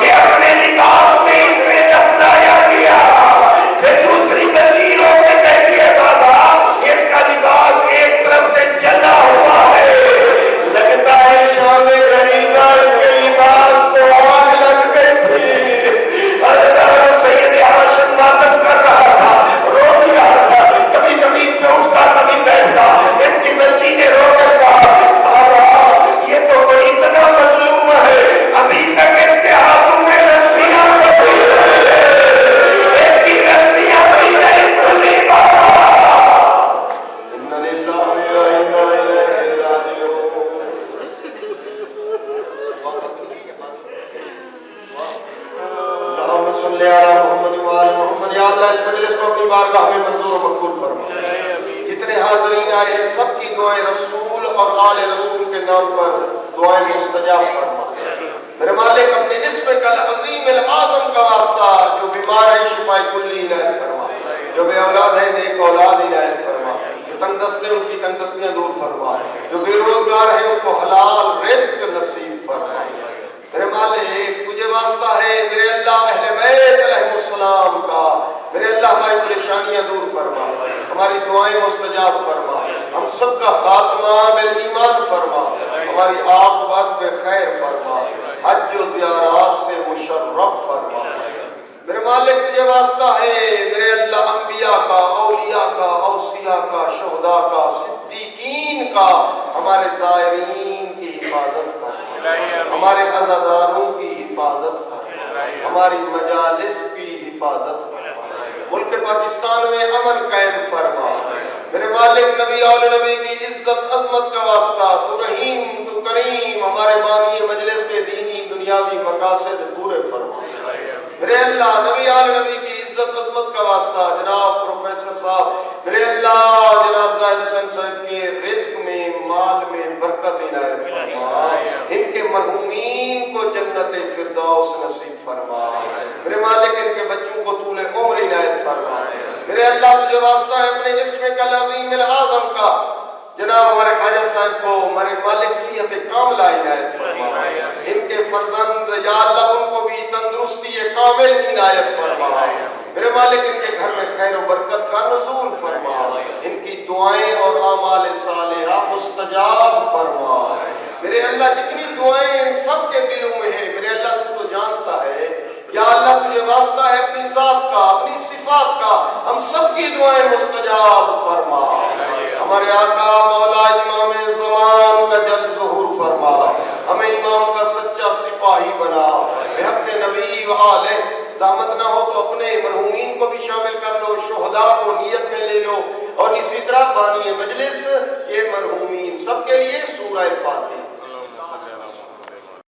S1: کہ اپنے لباس میں اس نے دفنایا گیا. پھر دوسری بچی لوگ کہتی ہے بابا اس کا لباس ایک طرف سے جلا ہوا ہے لگتا ہے شام غریبہ اس کے لباس کو آگ لگ گئی تھی. سید ہاشم ماتم کر رہا تھا رو بھی رہا تھا کبھی کبھی اٹھتا کبھی بیٹھتا. اس کی بچی نے رو کر کہا بابا یہ تو کوئی اتنا مظلوم ہے ابھی تک اس کے ہاتھوں میں رسیاں پڑی ہیں اس کی رسیاں بھی نہیں کھلی. بابا انا للہ و انا الیہ راجعون. اللہم صلی علی محمد و آل محمد. یا اللہ اس مجلس کو اپنی بارگاہ میں منظور و مقبول فرما. جتنے حاضرین آئے ہیں سب کی دعائیں رسول اور آل رسول کے نام پر دعائیں مستجاب فرما. میرے مالک اپنے اسم کا العظیم العظم کا واسطہ جو بیمار ہے شفا کلی عنایت فرما. جو بے اولاد ہے نیک اولاد عنایت فرما. جو تنگ دستے ان کی تنگ دستیاں دور فرما. جو بے روزگار ہیں ان کو حلال رزق نصیب فرما. میرے مالک تجھے واسطہ ہے میرے اللہ اہل بیت علیہ السلام کا. میرے اللہ ہماری پریشانیاں دور فرما. ہماری دعائیں مستجاب فرما. ہم سب کا خاتمہ بالایمان فرما. ہماری عاقبت بخیر فرما. حج و زیارات سے مشرف فرما. میرے مالک تجھے واسطہ ہے میرے اللہ انبیاء کا اولیاء کا اوصیاء کا شہداء کا صدیقین کا ہمارے زائرین کی حفاظت فرما. ہمارے عزاداروں کی حفاظت فرما. ہماری مجالس کی حفاظت فرما. ملک پاکستان میں امن قائم فرما. میرے مالک نبی اور نبی کی عزت عظمت کا واسطہ تو رحیم تو کریم ہمارے بانی مجلس کے دینی دنیاوی مقاصد پورے فرما. میرے اللہ نبی آل نبی کی عزت عظمت کا واسطہ جناب پروفیسر صاحب میرے اللہ جناب زاہد حسین صاحب کے رزق مال میں برکت عنایت فرما، ان کے مرحومین کو جنت فردوس نصیب فرما، میرے مالک ان کے بچوں کو طول عمر عنایت فرما، میرے اللہ تجھے واسطہ ہے اپنے اسم کا العظیم العظم کا جناب ہمارے خواجہ صاحب کو ہمارے مالک صحت کاملہ عنایت فرما، ان کے فرزند یا اللہ ان کو بھی تندرستی کامل عنایت فرما، میرے مالک ان کے گھر میں خیر و برکت کا نزول فرما، ان کی دعائیں اور اعمال صالحہ مستجاب فرما، میرے اللہ جتنی دعائیں ان سب کے دلوں میں ہیں میرے اللہ تو جانتا ہے، یا اللہ تجھے واسطہ ہے اپنی ذات کا اپنی صفات کا ہم سب کی دعائیں مستجاب فرما، ہمارے آقا مولا امام زمان کا جلد ظہور فرما، ہمیں امام کا سچا سپاہی بنا بحق نبی و آلہ، زحمت نہ ہو تو اپنے مرحومین کو بھی شامل کر لو، شہداء کو نیت میں لے لو، اور اسی طرح بانی مجلس یہ مرحومین سب کے لیے سورہ فاتحہ